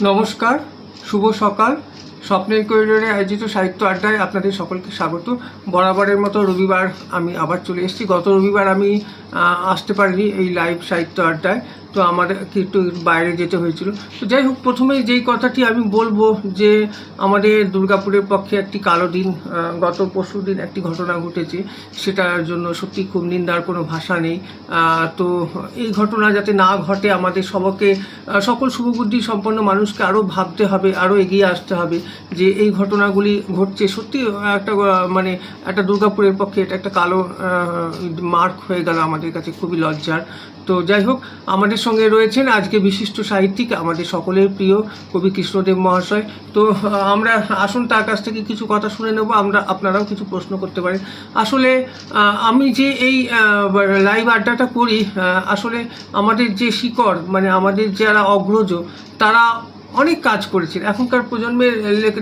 নমস্কার, শুভ সকাল। স্বপ্নের করিডোরে আয়োজিত সাহিত্য আড্ডায় আপনাদের সকলকে স্বাগত। বরাবরের মতো রবিবার আমি আবার চলে এসেছি। গত রবিবার আমি আসতে পারিনি এই লাইভ সাহিত্য আড্ডায়, তো আমাদেরকে একটু বাইরে যেতে হয়েছিল। তো যাই হোক, প্রথমেই যেই কথাটি আমি বলবো যে আমাদের দুর্গাপুরের পক্ষে একটি কালো দিন, গত পরশু দিন একটি ঘটনা ঘটেছে, সেটার জন্য সত্যি খুব নিন্দার কোনো ভাষা নেই। তো এই ঘটনা যাতে না ঘটে, আমাদের সকল শুভবুদ্ধি সম্পন্ন মানুষকে আরও ভাবতে হবে, আরও এগিয়ে আসতে হবে যে এই ঘটনাগুলি ঘটছে সত্যি একটা দুর্গাপুরের পক্ষে এটা একটা কালো মার্ক হয়ে গেল আমাদের কাছে, খুবই লজ্জার। তো যাই হোক, আমাদের সঙ্গে রয়েছেন আজকে বিশিষ্ট সাহিত্যিক, আমাদের সকলের প্রিয় কবি কৃষ্ণদেব মহাশয়। তো আমরা আসুন তার কাছ থেকে কিছু কথা শুনে নেব, আপনারাও কিছু প্রশ্ন করতে পারেন। আসলে আমি যে এই লাইভ আড্ডাটা করি, আসলে আমাদের যে শিকড়, আমাদের যারা অগ্রজ, তারা অনেক কাজ করেছেন। এখনকার প্রজন্মের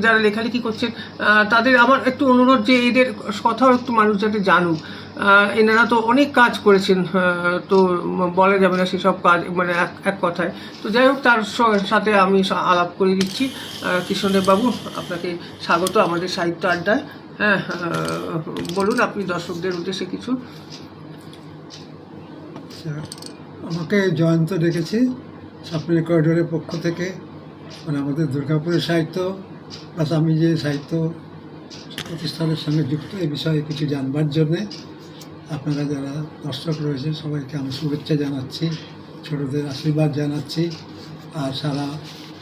যারা লেখালেখি করছেন, তাদের আমার একটু অনুরোধ যে এদের কথাও একটু মানুষ যাতে জানুক। এনারা তো অনেক কাজ করেছেন, তো বলা যাবে না সেসব কাজ এক কথায়। তো যাই হোক, তার সাথে আমি আলাপ করে দিচ্ছি। কৃষ্ণদেব বাবু, আপনাকে স্বাগত আমাদের সাহিত্য আড্ডায়। হ্যাঁ, বলুন আপনি দর্শকদের উদ্দেশ্যে কিছু। আমাকে জয়ন্ত ডেকেছি স্বপ্নের করিডোরের পক্ষ থেকে, আমাদের দুর্গাপুরের সাহিত্য প্লাস আমি যে সাহিত্য প্রতিষ্ঠানের সঙ্গে যুক্ত এই বিষয়ে কিছু জানবার জন্যে। আপনারা যারা দর্শক রয়েছেন সবাইকে আমি শুভেচ্ছা জানাচ্ছি, ছোটদের আশীর্বাদ জানাচ্ছি, আর সারা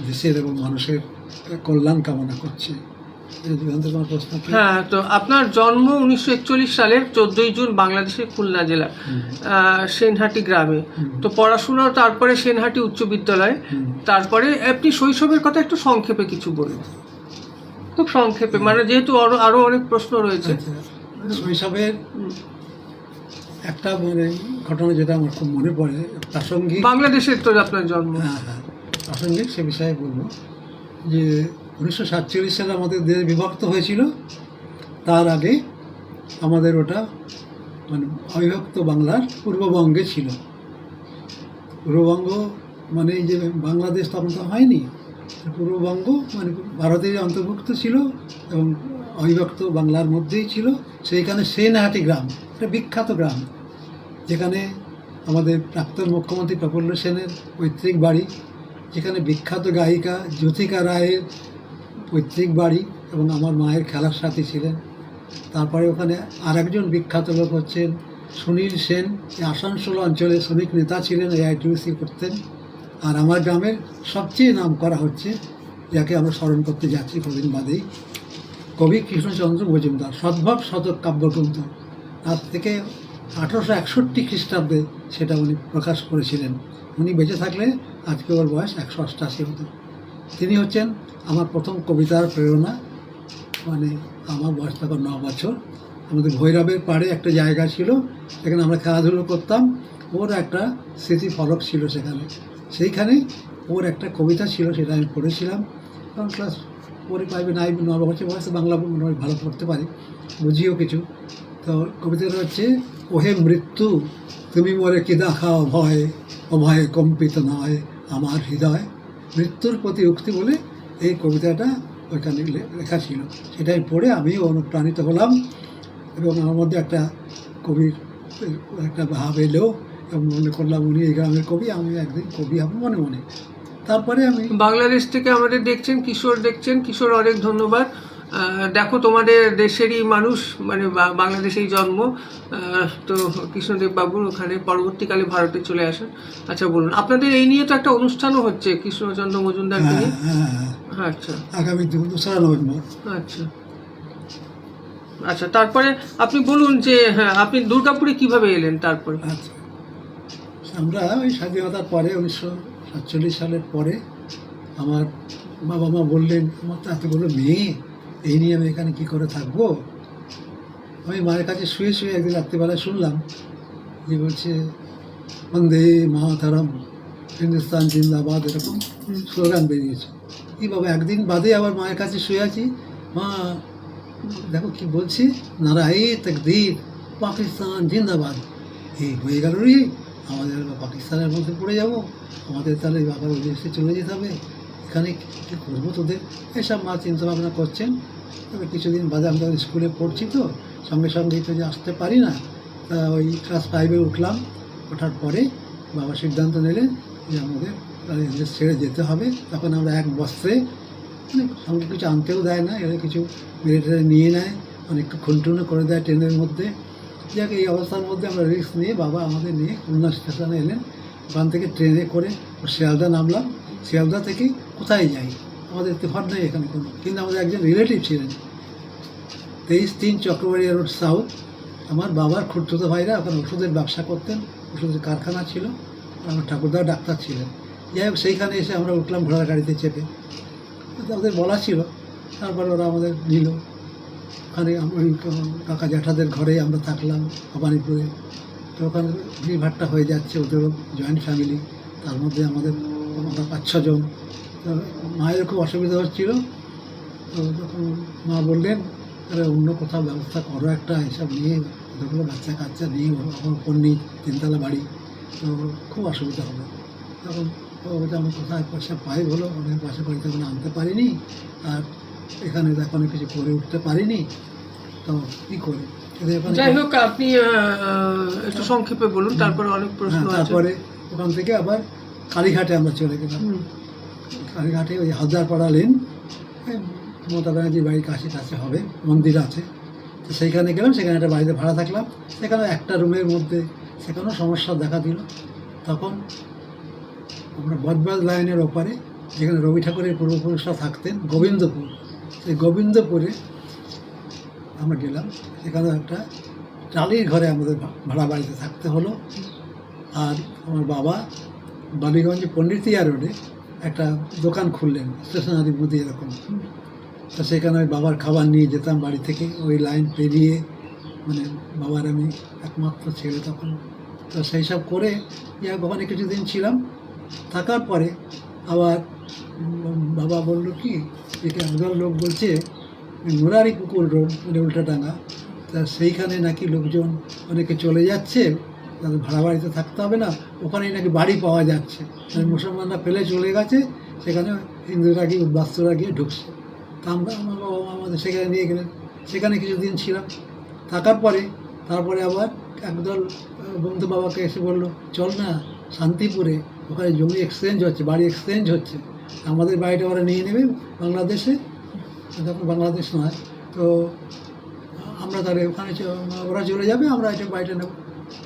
দেশের এবং মানুষের কল্যাণ কামনা করছি। হ্যাঁ, তো আপনার জন্ম 1941 সালের 14ই জুন বাংলাদেশের খুলনা জেলা সেনহাটি গ্রামে। তো পড়াশোনা তারপরে সেনহাটি উচ্চ বিদ্যালয়। তারপরে আপনি শৈশবের কথা একটু সংক্ষেপে কিছু বলুন, খুব সংক্ষেপে, যেহেতু আরো অনেক প্রশ্ন রয়েছে। শৈশবের একটা ঘটনা যেটা আমার খুব মনে পড়ে, প্রাসঙ্গিক, বাংলাদেশের তো আপনার জন্ম। হ্যাঁ, প্রাসঙ্গিক সে বিষয়ে বলবো যে 1947 সালে আমাদের দেশ বিভক্ত হয়েছিল। তার আগে আমাদের ওটা অবিভক্ত বাংলার পূর্ববঙ্গে ছিল। পূর্ববঙ্গ এই যে বাংলাদেশ তখন তো হয়নি, পূর্ববঙ্গ ভারতের অন্তর্ভুক্ত ছিল এবং অবিভক্ত বাংলার মধ্যেই ছিল। সেইখানে সেনহাটি গ্রাম, একটা বিখ্যাত গ্রাম, যেখানে আমাদের প্রাক্তন মুখ্যমন্ত্রী প্রফুল্ল সেনের পৈতৃক বাড়ি, যেখানে বিখ্যাত গায়িকা জ্যোতিকা রায়ের পৈতৃক বাড়ি এবং আমার মায়ের খেলার সাথী ছিলেন। তারপরে ওখানে আরেকজন বিখ্যাত লোক হচ্ছেন সুনীল সেন, আসানসোল অঞ্চলে শ্রমিক নেতা ছিলেন, এআইটিউসি করতেন। আর আমার গ্রামের সবচেয়ে নাম করা হচ্ছে, যাকে আমরা স্মরণ করতে যাচ্ছি কদিন বাদেই, কবি কৃষ্ণচন্দ্র মজুমদার। সদ্ভাব শতক কাব্যগ্রন্থ, তার থেকে 1861 খ্রিস্টাব্দে সেটা উনি প্রকাশ করেছিলেন। উনি বেঁচে থাকলে আজকে ওর বয়স 188 হতো। তিনি হচ্ছেন আমার প্রথম কবিতার প্রেরণা। আমার বয়স তখন 9 বছর। আমাদের ভৈরবের পাড়ে একটা জায়গা ছিল, সেখানে আমরা খেলাধুলো করতাম। ওর একটা স্মৃতি ফলক ছিল সেখানে, সেইখানে ওর একটা কবিতা ছিল, সেটা আমি পড়েছিলাম। তখন ক্লাস 4 5 9 বছর বয়সে বাংলা ভালো পড়তে পারি, বুঝিও কিছু। তো কবিতাটা হচ্ছে, ওহে মৃত্যু তুমি মোরে কি দেখাও ভয়, অভয়ে কম্পিত নয় আমার হৃদয়। মৃত্যুর প্রতি উক্তি বলে এই কবিতাটা ওইখানে লেখা ছিল। সেটাই পড়ে আমিও অনুপ্রাণিত হলাম এবং আমার মধ্যে একটা কবির একটা ভাব এলো এবং মনে করলাম উনি এই গ্রামের কবি, আমি একদিন কবি হব মনে মনে। তারপরে আমি বাংলাদেশ থেকে আমাদের দেখছেন কিশোর, অনেক ধন্যবাদ। দেখো, তোমাদের দেশেরই মানুষ, বাংলাদেশেই জন্ম। তো কৃষ্ণদেব বাবুর ওখানে পরবর্তীকালে ভারতে চলে আসেন। আচ্ছা, বলুন, আপনাদের এই নিয়ে তো একটা অনুষ্ঠানও হচ্ছে কৃষ্ণচন্দ্র মজুমদার নিয়ে। আচ্ছা, আগামী 2রা নভেম্বর। আচ্ছা, তারপরে আপনি বলুন যে হ্যাঁ, আপনি দুর্গাপুরে কিভাবে এলেন তারপরে। আচ্ছা, আমরা ওই স্বাধীনতার পরে 1947 সালের পরে আমার বাবা মা বললেন, আমার তো এতগুলো মেয়ে, এই নিয়ে আমি এখানে কী করে থাকবো। আমি মায়ের কাছে শুয়ে শুয়ে একদিন রাত্রিবেলায় শুনলাম যে বলছে বন্দে মাতরম, হিন্দুস্তান জিন্দাবাদ, এরকম স্লোগান বেরিয়েছে। এই বাবা, একদিন বাদে আবার মায়ের কাছে শুয়ে আছি, মা দেখো কি বলছি, নারায়ে তাকদীর, পাকিস্তান জিন্দাবাদ। এই হয়ে গেল রে, আমাদের পাকিস্তানের মধ্যে পড়ে যাব, আমাদের তাহলে বাবার উদ্দেশ্যে চলে যেতে হবে। এখানে কী করবো তোদের, এসব মা চিন্তা ভাবনা করছেন। তবে কিছুদিন বাদে আমি তখন স্কুলে পড়ছি, তো সঙ্গে সঙ্গেই তো যে আসতে পারি না, তা ওই ক্লাস 5-এ উঠলাম। ওঠার পরে বাবা সিদ্ধান্ত নিলেন যে আমাদের দেশ ছেড়ে যেতে হবে। তখন আমরা এক বস্ত্রে, মানে সঙ্গে কিছু আনতেও দেয় না, এরা কিছু মিলিটারি নিয়ে নেয়, অনেক খুনটুনো করে দেয় ট্রেনের মধ্যে। যাক, এই অবস্থার মধ্যে আমরা রিস্ক নিয়ে বাবা আমাদের নিয়ে খুলনা স্টেশনে এলেন। ওখান থেকে ট্রেনে করে শিয়ালদা নামলাম। শিয়ালদা থেকে কোথায় যাই, আমাদের তো ঘর নেই এখানে কোনো, কিন্তু আমাদের একজন রিলেটিভ ছিলেন 23-3 চক্রবাড়িয়া রোড সাউথ। আমার বাবার খুঁড়তুতো ভাইরা ওখানে ওষুধের ব্যবসা করতেন, ওষুধের কারখানা ছিল, আর আমার ঠাকুরদাও ডাক্তার ছিলেন। যাই হোক, সেইখানে এসে আমরা উঠলাম ঘোড়ার গাড়িতে চেপে। ওদের বলা ছিল, তারপরে ওরা আমাদের নিল। ওখানে ওই কাকা জ্যাঠাদের ঘরে আমরা থাকলাম ভবানীপুরে। তো ওখানে ভিড়ভাট্টা হয়ে যাচ্ছে, ওদেরও জয়েন্ট ফ্যামিলি, তার মধ্যে আমাদের আমরা 5-6 জন। তো মায়ের খুব অসুবিধা হচ্ছিল। তো তখন মা বললেন, আরে অন্য কোথাও ব্যবস্থা করো একটা, এসব নিয়ে ওদেরগুলো বাচ্চা কাচ্চা নিয়ে আমার উপর নেই, 3তলা বাড়ি, তো খুব অসুবিধা হবে। তখন ও বলছে, আমি কোথায় পয়সা পাই বলো, অনেক পয়সা করি তখন আনতে পারিনি, আর এখানে এখনো কিছু করে উঠতে পারিনি, তো কী করি। যাই হোক, আপনি একটু সংক্ষেপে বলুন, তারপরে অনেক প্রশ্ন আছে। তারপরে ওখান থেকে আবার কালীঘাটে আমরা চলে গেলাম। কালীঘাটে ওই হাজারপাড়া লেন, মমতা ব্যানার্জির বাড়ির কাছে হবে, মন্দির আছে, তো সেইখানে গেলাম। সেখানে একটা বাড়িতে ভাড়া থাকলাম। সেখানে একটা রুমের মধ্যে সেখানেও সমস্যা দেখা দিল। তখন আমরা বজবজ লাইনের ওপারে, যেখানে রবি ঠাকুরের পূর্বপুরুষরা থাকতেন, গোবিন্দপুর, সেই গোবিন্দপুরে আমরা গেলাম। সেখানে একটা টালির ঘরে আমাদের ভাড়া বাড়িতে থাকতে হলো। আর আমার বাবা বালিগঞ্জ পণ্ডিতিয়া রোডে একটা দোকান খুললেন, স্টেশনারি বুদ্ধি এরকম। তো সেখানে ওই বাবার খাবার নিয়ে যেতাম বাড়ি থেকে, ওই লাইন পেরিয়ে, মানে বাবার আমি একমাত্র ছেলে তখন। তো সেই সব করে ওখানে কিছুদিন ছিলাম। থাকার পরে আবার বাবা বললো কি, একে একদল লোক বলছে মুরারি পুকুর রোড, মানে উল্টাডাঙ্গা, তা সেইখানে নাকি লোকজন অনেকে চলে যাচ্ছে, তাদের ভাড়া বাড়িতে থাকতে হবে না, ওখানেই নাকি বাড়ি পাওয়া যাচ্ছে। মানে মুসলমানরা ফেলে চলে গেছে, সেখানে হিন্দুরা গিয়ে উদ্বাস্তুরা গিয়ে ঢুকছে। তা আমরা, আমার বাবা আমাদের সেখানে নিয়ে গেলেন। সেখানে কিছুদিন ছিলাম। থাকার পরে তারপরে আবার একদল বন্ধু বাবাকে এসে বললো, চল না শান্তিপুরে, ওখানে জমি এক্সচেঞ্জ হচ্ছে, বাড়ি এক্সচেঞ্জ হচ্ছে, আমাদের বাড়িটা ওরা নিয়ে নেবে বাংলাদেশে, তখন বাংলাদেশ নয়, তো আমরা তাহলে ওখানে ওরা চলে যাবে, আমরা এটা বাড়িটা নেব।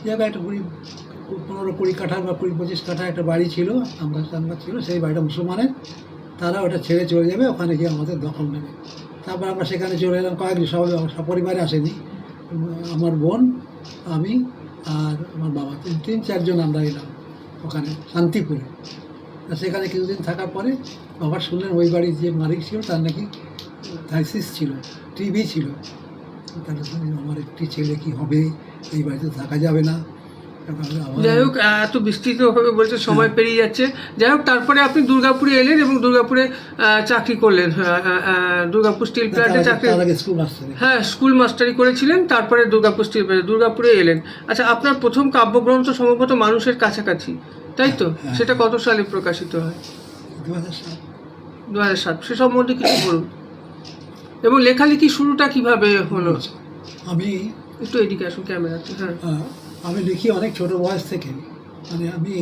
জায়গায় একটা 15-20 কাঠা বা 20-25 কাঠা একটা বাড়ি ছিল, আমরা ছিল, সেই বাড়িটা মুসলমানের, তারা ওটা ছেড়ে চলে যাবে, ওখানে গিয়ে আমাদের দখল নেবে। তারপর আমরা সেখানে চলে এলাম, কয়েকদিন সবাই সপরিবারে আসেনি, আমার বোন, আমি আর আমার বাবা, 3-4 জন আমরা এলাম ওখানে শান্তিপুরে। সেখানে কিছুদিন থাকার পরে বাবা শুনলেন ওই বাড়ির যে মালিক ছিল তার নাকি থাইসিস ছিল, টিবি ছিল। তাহলে আমার একটি ছেলে কি হবে, এই বাড়িতে থাকা যাবে না। যাই হোক, এত বিস্তৃতভাবে বলছে, সময় পেরিয়ে যাচ্ছে। যাই হোক, তারপরে আপনি দুর্গাপুরে এলেন এবং দুর্গাপুরে চাকরি করলেন, দুর্গাপুর স্টিল প্ল্যান্টে চাকরি। হ্যাঁ, স্কুল মাস্টারি করেছিলেন, তারপরে দুর্গাপুর স্টিল প্ল্যান্ট, দুর্গাপুরে এলেন। আচ্ছা, আপনার প্রথম কাব্যগ্রন্থ সম্ভবত মানুষের কাছাকাছি, তাই তো? সেটা কত সালে প্রকাশিত হয়? 2007। সে সম্বন্ধে কিছু বলুন, এবং লেখালেখি শুরুটা কিভাবে হলো? আমি একটু এদিকে আসুন ক্যামেরাতে। হ্যাঁ, আমি লিখি অনেক ছোট বয়স থেকে। মানে আমি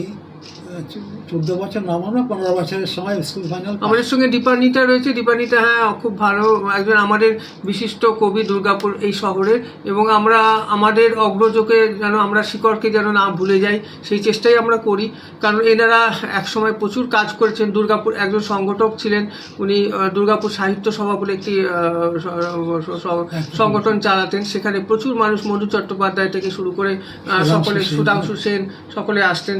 14 বছর নামাম না, 15 বছরের সময় স্কুল ফাইনাল। আমাদের সঙ্গে দীপান্বিতা রয়েছে। দীপান্বিতা, হ্যাঁ, খুব ভালো একজন আমাদের বিশিষ্ট কবি দুর্গাপুর এই শহরের, এবং আমরা আমাদের অগ্রজকে যেন, আমরা শিকড়কে যেন না ভুলে যাই, সেই চেষ্টাই আমরা করি। কারণ এনারা একসময় প্রচুর কাজ করেছেন। দুর্গাপুর একজন সংগঠক ছিলেন, উনি দুর্গাপুর সাহিত্য সভা বলে একটি সংগঠন চালাতেন। সেখানে প্রচুর মানুষ, মধু চট্টোপাধ্যায় থেকে শুরু করে সকলে, সুধাংশু সেন, সকলে আসতেন।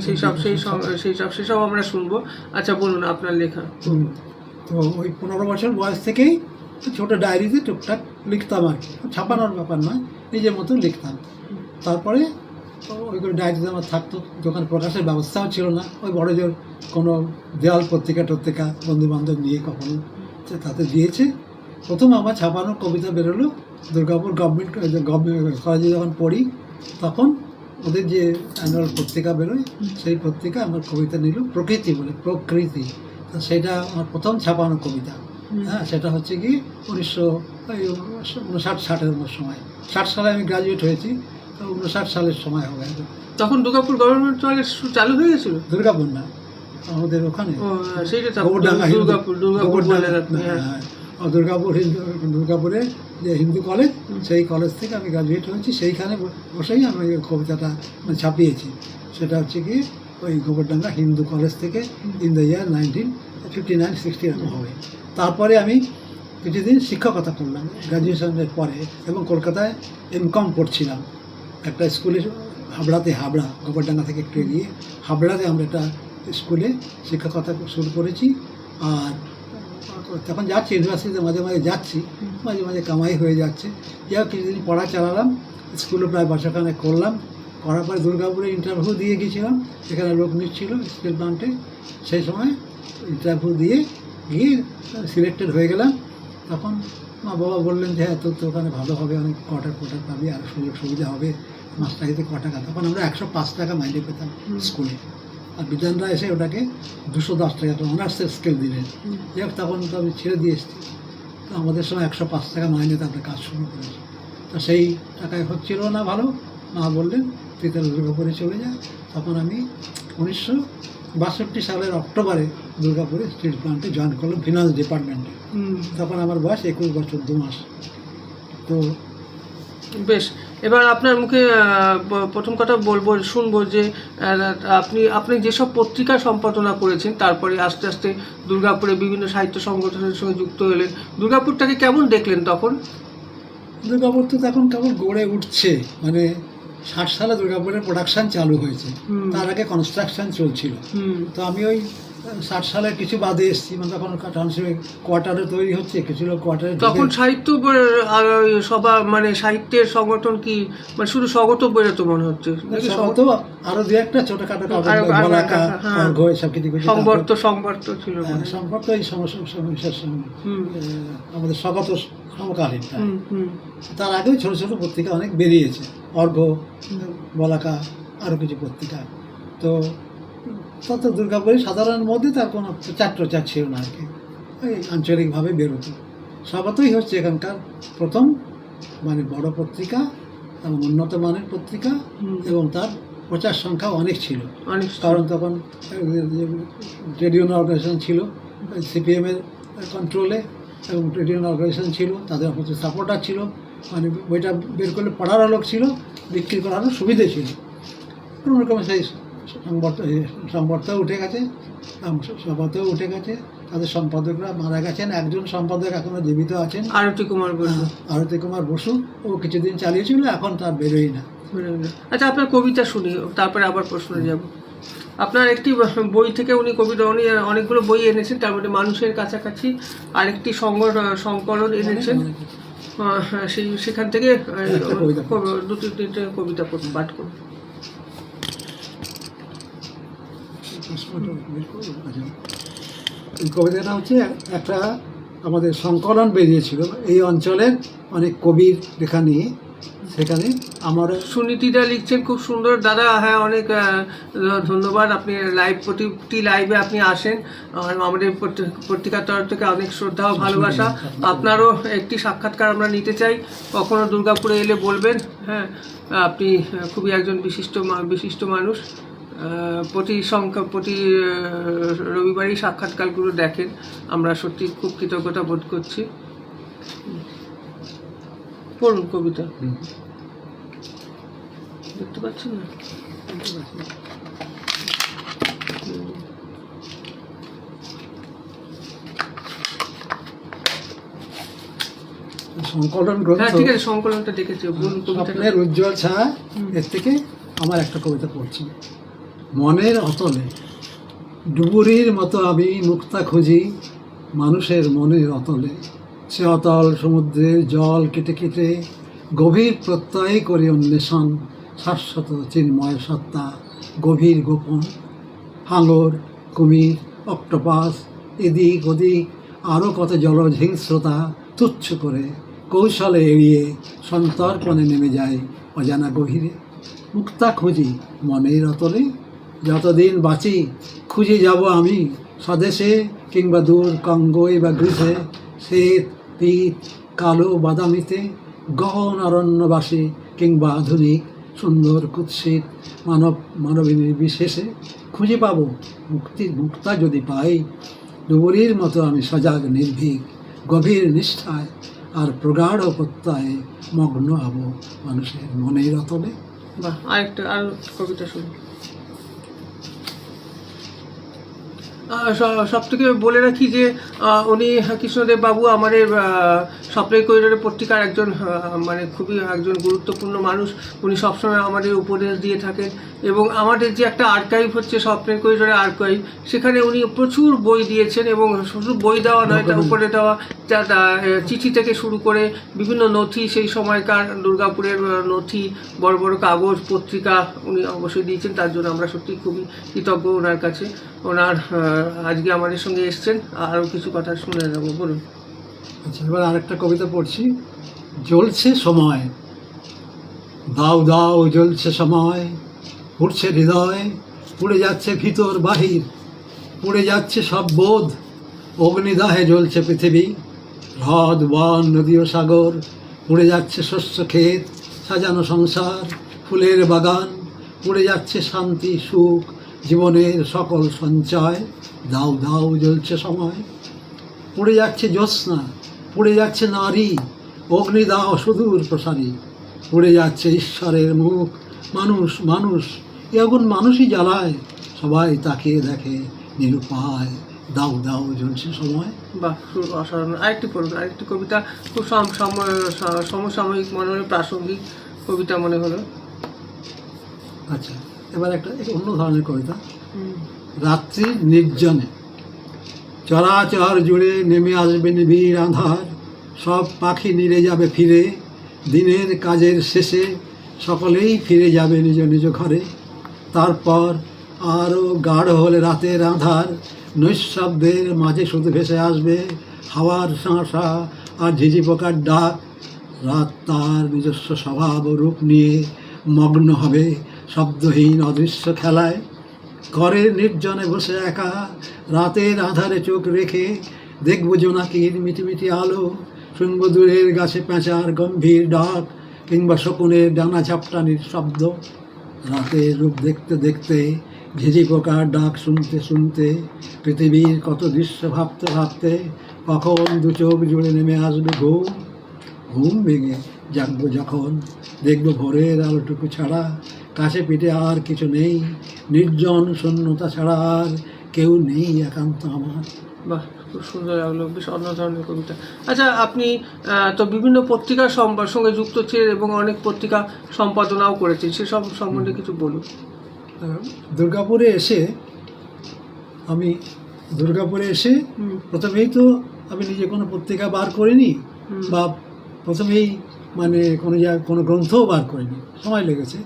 সেসব আমরা শুনবো। আচ্ছা, বলুন আপনার লেখা। তো ওই 15 বছর বয়স থেকেই ছোটো ডায়েরিতে টুকটাক লিখতাম আর কি, ছাপানোর ব্যাপার নয়, নিজের মতো লিখতাম। তারপরে ওইগুলো ডায়েরিতে আমার থাকতো। দোকান প্রকাশের ব্যবস্থাও ছিল না, ওই বড় জোর কোনো দেওয়াল পত্রিকা বন্ধুবান্ধব নিয়ে কখনো তাতে দিয়েছে। প্রথম আমার ছাপানো কবিতা বেরোলো দুর্গাপুর গভর্নমেন্ট কলেজে যখন পড়ি, তখন ওদের যে অ্যানুয়াল পত্রিকা বেরোয়, সেই পত্রিকা আমার কবিতা নিল, প্রকৃতি বলে, প্রকৃতি। তো সেটা আমার প্রথম ছাপানো কবিতা। হ্যাঁ, সেটা হচ্ছে কি 1959-60-এর সময়। 60 সালে আমি গ্রাজুয়েট হয়েছি, তো 59 সালের সময় হবে। তখন দুর্গাপুর গভর্নমেন্ট কলেজ চালু হয়ে গেছিল? দুর্গাপুর না, আমাদের ওখানে সেইটা তো গোবরডাঙ্গা দুর্গাপুর বলে রাখতে, হ্যাঁ। দুর্গাপুরে যে হিন্দু কলেজ, সেই কলেজ থেকে আমি গ্রাজুয়েট হয়েছি। সেইখানে বসেই আমি ওই কবিতাটা ছাপিয়েছি। সেটা হচ্ছে কি ওই গোবরডাঙ্গা হিন্দু কলেজ থেকে ইন দ্য ইয়ার 1959-60 এরকম হবে। তারপরে আমি কিছুদিন শিক্ষকতা করলাম গ্রাজুয়েশনের পরে, এবং কলকাতায় এমকম পড়ছিলাম একটা স্কুলে, হাবড়া গোবরডাঙ্গা থেকে একটু এগিয়ে হাবড়াতে আমরা একটা স্কুলে শিক্ষকতা শুরু করেছি। আর তখন যাচ্ছি ইউনিভার্সিটিতে, মাঝে মাঝে যাচ্ছি, মাঝে মাঝে কামাই হয়ে যাচ্ছে। যাই হোক, কিছুদিন পড়া চালালাম, স্কুলে প্রায় বছরখানেক করলাম। করার পরে দুর্গাপুরে ইন্টারভিউ দিয়ে গিয়েছিলাম, সেখানে লোক নিচ্ছিল স্টিল প্লান্টে। সেই সময় ইন্টারভিউ দিয়ে গিয়ে সিলেক্টেড হয়ে গেলাম। তখন মা বাবা বললেন যে হ্যাঁ, তোর তো ওখানে ভালো হবে, অনেক কোয়ার্টার পাবি, আর সুযোগ সুবিধা হবে, মাস্টারিতে ক টাকা। তখন আমরা 105 টাকা মাইনে পেতাম স্কুলে, আর বিধানরা এসে ওটাকে 210 টাকা অনার্সের স্কেল দিলেন। যাই হোক, তখন তো আমি ছেড়ে দিয়ে এসেছি। তো আমাদের সময় 105 টাকা মাইনেতে আমরা কাজ শুরু করেছি। তো সেই টাকায় হচ্ছিল না ভালো। মা বললেন তুই তাহলে দুর্গাপুরে চলে যা। তখন আমি 1962 সালের অক্টোবরে দুর্গাপুরে স্টিল প্লান্টে জয়েন করলাম, ফিনান্স ডিপার্টমেন্টে। তখন আমার বয়স 21 বছর 2 মাস। তো বেশ, এবার আপনার মুখে প্রথম কথা শুনবো যে আপনি যেসব পত্রিকা সম্পাদনা করেছেন, তারপরে আস্তে আস্তে দুর্গাপুরে বিভিন্ন সাহিত্য সংগঠনের সঙ্গে যুক্ত হলেন। দুর্গাপুরটাকে কেমন দেখলেন তখন? দুর্গাপুর তো তখন কেবল গড়ে উঠছে, মানে 60 সালে দুর্গাপুরের প্রোডাকশন চালু হয়েছে, তার আগে কনস্ট্রাকশন চলছিল। তো আমি ওই 60 সালের কিছু বাদে এসেছি, মানে তখন টাউনশিপে কোয়ার্টারে তৈরি হচ্ছে, কিছু লোক কোয়ার্টারে। তখন সাহিত্য সভা, মানে সাহিত্যের সংগঠন কি মানে শুধু স্বগত বেরোতো মনে হচ্ছে? স্বগত আরো দু একটা ছোটখাটো বলাকা, এসব কিছু কিছু সংবর্ত ছিল। সংবর্ত এই সমস্যার আমাদের স্বগত সমকালীন। তার আগেও ছোট ছোট পত্রিকা অনেক বেরিয়েছে, অর্ঘ, বলাকা, আরও কিছু পত্রিকা। তো তত দুর্গাপুরে সাধারণের মধ্যে তার কোনো প্রচার ছিল না আর কি, ওই আঞ্চলিকভাবে বেরোতো। স্বগতই হচ্ছে এখানকার প্রথম মানে বড় পত্রিকা এবং উন্নত মানের পত্রিকা, এবং তার প্রচার সংখ্যা অনেক ছিল। কারণ তখন ট্রেড ইউনিয়ন অর্গানাইজেশন ছিল সিপিএমের কন্ট্রোলে, এবং ট্রেড ইউনিয়ন অর্গানাইজেশন ছিল, তাদের প্রচুর সাপোর্টার ছিল। মানে বইটা বের করলে পড়ারও লোক ছিল, বিক্রি করারও সুবিধে ছিল। কোনোরকম সেই সংবর্তেও উঠে গেছে, সভাতেও উঠে গেছে। তাদের সম্পাদকরা মারা গেছেন, একজন সম্পাদক এখনো জীবিত আছেন, আরতি কুমার বসু। ও কিছুদিন চালিয়েছিল, এখন তার বেরোই না। আচ্ছা, আপনার কবিতা শুনি, তারপরে আবার প্রশ্নে যাব। আপনার একটি বই থেকে উনি অনেকগুলো বই এনেছেন, তার মধ্যে মানুষের কাছাকাছি আরেকটি সংকলন এনেছেন। সেখান থেকে 2-3টে কবিতা পাঠ করুন। এই কবিতাটা হচ্ছে একটা আমাদের সংকলন বেরিয়েছিল এই অঞ্চলের অনেক কবির লেখা নিয়ে। সেখানে আমার সুনীতিদা লিখছেন, খুব সুন্দর দাদা। হ্যাঁ, অনেক ধন্যবাদ। আপনি প্রতিটি লাইভে আপনি আসেন, আমাদের পত্রিকার তরফ থেকে অনেক শ্রদ্ধা ও ভালোবাসা। আপনারও একটি সাক্ষাৎকার আমরা নিতে চাই, কখনো দুর্গাপুরে এলে বলবেন। হ্যাঁ, আপনি খুবই একজন বিশিষ্ট মানুষ। প্রতি রবিবারই সাক্ষাৎকারগুলো দেখেন, আমরা সত্যি খুব কৃতজ্ঞতা বোধ করছি। পড়ুন কবিতা। দেখতে পাচ্ছেন না? সংকলন গ্রন্থ, ঠিক আছে, সংকলনটা দেখেছি। স্বপ্নের উজ্জ্বল ছায়া, এর থেকে আমার একটা কবিতা পড়ছি। মনের অতলে ডুবুরির মতো আমি মুক্তা খুঁজি মানুষের মনের অতলে। সে অতল সমুদ্রের জল কেটে কেটে গভীর প্রত্যয় করি অন্বেষণ। শাশ্বত চিন্ময় সত্তা, গভীর গোপন। হাঙর, কুমির, অক্টোপাস, এদিক ওদিক আরও কত জলজ হিংস্রতা তুচ্ছ করে কৌশলে এড়িয়ে সন্তর্পণে নেমে যায় অজানা গভীরে। মুক্তা খুঁজি মনের অতলে, যতদিন বাঁচি খুঁজে যাব আমি স্বদেশে কিংবা দূর কঙ্গোয় বা গ্রীসে, শ্বেত পিত কালো বাদামিতে, গহন অরণ্যবাসী কিংবা আধুনিক সুন্দর কুৎসিত মানবী নির্বিশেষে খুঁজে পাবো মুক্তা যদি পাই। ডুবুরির মতো আমি সজাগ নির্ভীক, গভীর নিষ্ঠায় আর প্রগাঢ় প্রত্যয়ে মগ্ন হব মানুষের মনের অতলে। বাহ, আর কবিতা শুনি। সব থেকে বলে রাখি যে উনি কৃষ্ণদেব বাবু আমাদের স্বপ্নের করিডোরের পত্রিকার একজন মানে খুবই একজন গুরুত্বপূর্ণ মানুষ। উনি সবসময় আমাদের উপদেশ দিয়ে থাকেন এবং আমাদের যে একটা আর্কাইভ হচ্ছে স্বপ্নের করিডোরের আর্কাইভ, সেখানে উনি প্রচুর বই দিয়েছেন এবং শুধু বই দেওয়া নয়, তার উপরে দেওয়া চিঠি থেকে শুরু করে বিভিন্ন নথি, সেই সময়কার দুর্গাপুরের নথি, বড় বড় কাগজ পত্রিকা উনি অবশ্যই দিয়েছেন। তার জন্য আমরা সত্যি খুবই কৃতজ্ঞ ওনার কাছে। ওনার আজকে আমাদের সঙ্গে এসছেন, আরও কিছু কথা শুনে নেব, বলুন। আচ্ছা, এবার আরেকটা কবিতা পড়ছি। জ্বলছে সময়, দাও দাও জ্বলছে সময়, উঠছে হৃদয়, পুড়ে যাচ্ছে ভিতর বাহির, পুড়ে যাচ্ছে সব বোধ, অগ্নিদাহে জ্বলছে পৃথিবী, হ্রদ বন নদী ও সাগর, পুড়ে যাচ্ছে শস্য ক্ষেত, সাজানো সংসার, ফুলের বাগান, পুড়ে যাচ্ছে শান্তি সুখ, জীবনের সকল সঞ্চয়, দাও দাও জ্বলছে সময়। পুড়ে যাচ্ছে জ্যোৎস্না, পুড়ে যাচ্ছে নারী, অগ্নিদাহ সুদূর প্রসারী, পুড়ে যাচ্ছে ঈশ্বরের মুখ, মানুষ মানুষ এ আগুন মানুষই জ্বালায়, সবাই তাকিয়ে দেখে নিরুপায়, দাও দাও জ্বলছে সময়। বাহ, অসাধারণ। আরেকটি কবিতা খুব সমসাময়িক মনে হলো, প্রাসঙ্গিক কবিতা মনে হলো। আচ্ছা, এবার একটা অন্য ধরনের কবিতা। রাত্রির নির্জনে, চরাচর জুড়ে নেমে আসবে নিবিড় আঁধার, সব পাখি নিড়ে যাবে ফিরে, দিনের কাজের শেষে সকলেই ফিরে যাবে নিজ নিজ ঘরে। তারপর আরও গাঢ় হলে রাতের আঁধার, নৈশব্দের মাঝে শুধু ভেসে আসবে হাওয়ার শাঁসা আর ঝিঝি পোকার ডাক। রাত তার নিজস্ব স্বভাব ও রূপ নিয়ে মগ্ন হবে শব্দহীন অদৃশ্য খেলায়। ঘরের নির্জনে বসে একা রাতের আধারে চোখ রেখে দেখব জোনাকির মিটিমিটি আলো, শুনব দূরের গাছে পেঁচার গম্ভীর ডাক কিংবা শকুনের ডানা ঝাপটানির শব্দ। রাতের রূপ দেখতে দেখতে, ঝিঝি পোকার ডাক শুনতে শুনতে, পৃথিবীর কত দৃশ্য ভাবতে ভাবতে কখন দু চোখ জুড়ে নেমে আসবে ঘুম। ঘুম ভেঙে জাগবো যখন দেখব ভোরের আলোটুকু ছাড়া কাছে পিঠে আর কিছু নেই, নির্জন শূন্যতা ছাড়া আর কেউ নেই একান্ত আমার। বাহ, খুব সুন্দর লাগলো, বেশ অন্য ধরনের কবিতা। আচ্ছা, আপনি তো বিভিন্ন পত্রিকার সঙ্গে যুক্ত ছিলেন এবং অনেক পত্রিকা সম্পাদনাও করেছেন, সেসব সম্বন্ধে কিছু বলুন। দুর্গাপুরে এসে প্রথমেই তো আমি নিজে কোনো পত্রিকা বার করিনি, বা প্রথমেই মানে কোনো গ্রন্থও বার করিনি, সময় লেগেছে।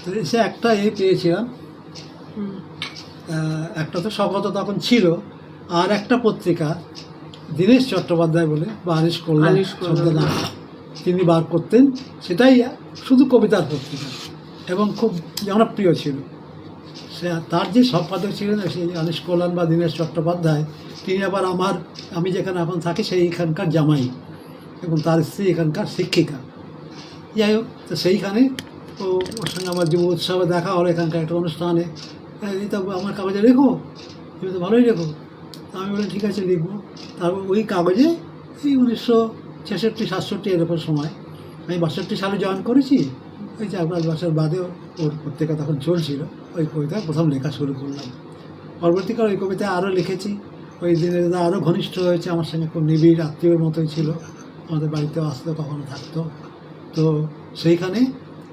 তো এসে একটা পেয়েছিলাম, একটা তো স্বগত তখন ছিল, আর একটা পত্রিকা দীনেশ চট্টোপাধ্যায় বলে, বা আনিস কল্যাণ শব্দনাম, তিনি বার করতেন। সেটাই শুধু কবিতার পত্রিকা এবং খুব জনপ্রিয় ছিল। তার যে সম্পাদক ছিলেন সেই আনিস কল্যাণ বা দীনেশ চট্টোপাধ্যায়, তিনি আবার আমি যেখানে এখন থাকি সেইখানকার জামাই, এবং তার স্ত্রী এখানকার শিক্ষিকা। যাই হোক, তো সেইখানে ওর সঙ্গে আমার যুব উৎসবে দেখা হলো, এখানকার একটা অনুষ্ঠানে। এই তো আমার কাগজে লেখো, তুমি তো ভালোই লেখো। আমি বলি ঠিক আছে, লিখবো। তারপর ওই কাগজে এই 1966-67 এরকম সময়, আমি 62 সালে জয়েন করেছি। ওই 4-5 বছর বাদেও ওর পত্রিকা তখন চলছিল, ওই কবিতা প্রথম লেখা শুরু করলাম। পরবর্তীকালে ওই কবিতা আরও লিখেছি। ওই দিনে আরও ঘনিষ্ঠ হয়েছে, আমার সঙ্গে খুব নিবিড় আত্মীয়র মতোই ছিল, আমাদের বাড়িতেও আসতো, কখনো থাকতো। তো সেইখানে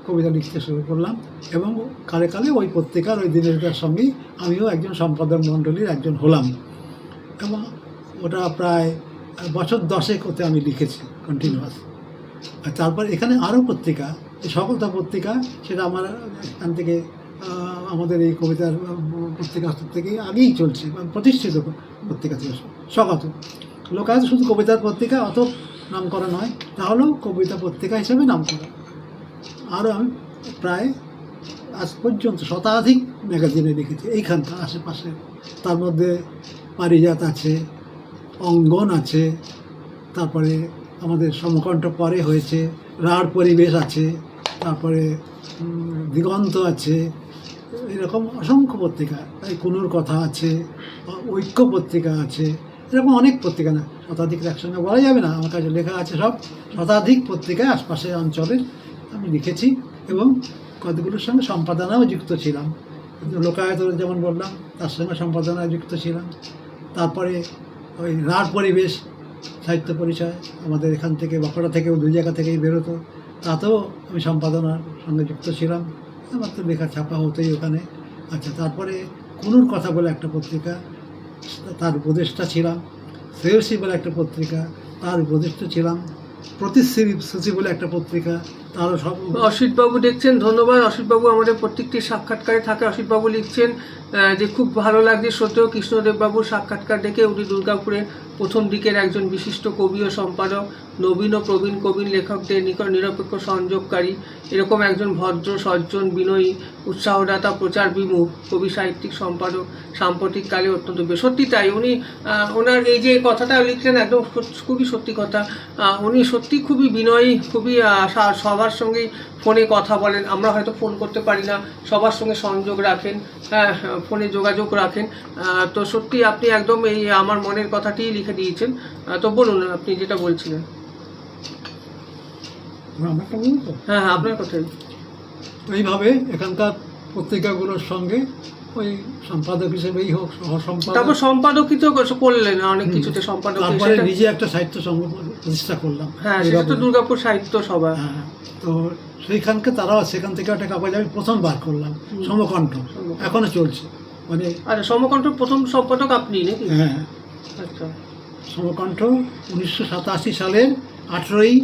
কবিতা লিখতে শুরু করলাম এবং কালে কালে ওই পত্রিকার ওই দিনের সঙ্গেই আমিও একজন সম্পাদক মণ্ডলীর একজন হলাম, এবং ওটা প্রায় বছর 10 হতে আমি লিখেছি কন্টিনিউয়াস। আর তারপর এখানে আরও পত্রিকা, এই সকলতা পত্রিকা, সেটা আমার এখান থেকে আমাদের এই কবিতার পত্রিকা থেকে আগেই চলছে, প্রতিষ্ঠিত পত্রিকা থেকে স্বগত। লোকায়ত শুধু কবিতার পত্রিকা, অত নাম করা নয়, তাহলেও কবিতা পত্রিকা হিসেবে নাম করা। আরও আমি প্রায় আজ পর্যন্ত শতাধিক ম্যাগাজিনে লিখেছি এইখানকার আশেপাশে। তার মধ্যে পারিজাত আছে, অঙ্গন আছে, তারপরে আমাদের সমকণ্ঠ পরে হয়েছে, রাঢ় পরিবেশ আছে, তারপরে দিগন্ত আছে, এরকম অসংখ্য পত্রিকা, এই কুনুর কথা আছে, ঐক্য পত্রিকা আছে, এরকম অনেক পত্রিকা, না শতাধিক একসঙ্গে বলা যাবে না, আমার কাছে লেখা আছে সব শতাধিক পত্রিকায় আশপাশের অঞ্চলে আমি লিখেছি এবং কতগুলোর সঙ্গে সম্পাদনাও যুক্ত ছিলাম। লোকায়ত যেমন বললাম, তার সঙ্গে সম্পাদনায় যুক্ত ছিলাম। তারপরে ওই রাঢ় পরিবেশ সাহিত্য পরিচয় আমাদের এখান থেকে বাঁকুড়া থেকেও 2 জায়গা থেকেই বেরোতো, তাতেও আমি সম্পাদনার সঙ্গে যুক্ত ছিলাম। আমার তো লেখা ছাপা হতোই ওখানে। আচ্ছা, তারপরে কুনুর কথা বলে একটা পত্রিকা, তার উপদেষ্টা ছিলাম। শ্রেয়সী বলে একটা পত্রিকা, তার উপদেষ্টা ছিলাম। প্রতিশ্রুতি বলে একটা পত্রিকা, তারও সব। অসিতবাবু দেখছেন, ধন্যবাদ। অসিতবাবু আমাদের প্রত্যেকটি সাক্ষাৎকারে থাকে। অসিতবাবু লিখছেন যে খুব ভালো লাগছে সত্যিও কৃষ্ণদেববাবুর সাক্ষাৎকার দেখে। উনি দুর্গাপুরের প্রথম দিকের একজন বিশিষ্ট কবি ও সম্পাদক, নবীন ও প্রবীণ কবির লেখকদের নিকট নিরপেক্ষ সংযোগকারী, এরকম একজন ভদ্র, সজ্জন, বিনয়ী, উৎসাহদাতা, প্রচার বিমুখ কবি সাহিত্যিক সম্পাদক সাম্প্রতিককালে অত্যন্ত সত্যি তাই। উনি ওনার এই যে কথাটা লিখলেন একদম খুবই সত্যি কথা। উনি সত্যি খুবই বিনয়ী, খুবই সবার সঙ্গেই ফোনে কথা বলেন। আমরা হয়তো ফোন করতে পারি না, সবার সঙ্গে সংযোগ রাখেন, হ্যাঁ, ফোনে যোগাযোগ রাখেন। তো সত্যি আপনি একদম এই আমার মনের কথাটিই লিখে দিয়েছেন। তো বলুন আপনি যেটা বলছিলেন। আমারটা বলুন তো। হ্যাঁ হ্যাঁ, আপনার কথাই। এইভাবে এখানকার পত্রিকাগুলোর সঙ্গে ওই সম্পাদক হিসেবেই হোক, সহসম্পাদক, তারপর সম্পাদকই তো করলেন অনেক কিছুতে, সম্পাদক তারপরে নিজে একটা সাহিত্য সংঘ প্রতিষ্ঠা করলাম। হ্যাঁ, সেটা তো দুর্গাপুর সাহিত্য সভা। হ্যাঁ, তো সেইখানকে তারাও সেখান থেকে একটা কাগজ আমি প্রথম বার করলাম, সমকণ্ঠ, এখনো চলছে। মানে আচ্ছা, সমকণ্ঠ প্রথম সম্পাদক আপনি নাকি? হ্যাঁ, আচ্ছা, সমকণ্ঠ 1987 সালের 18ই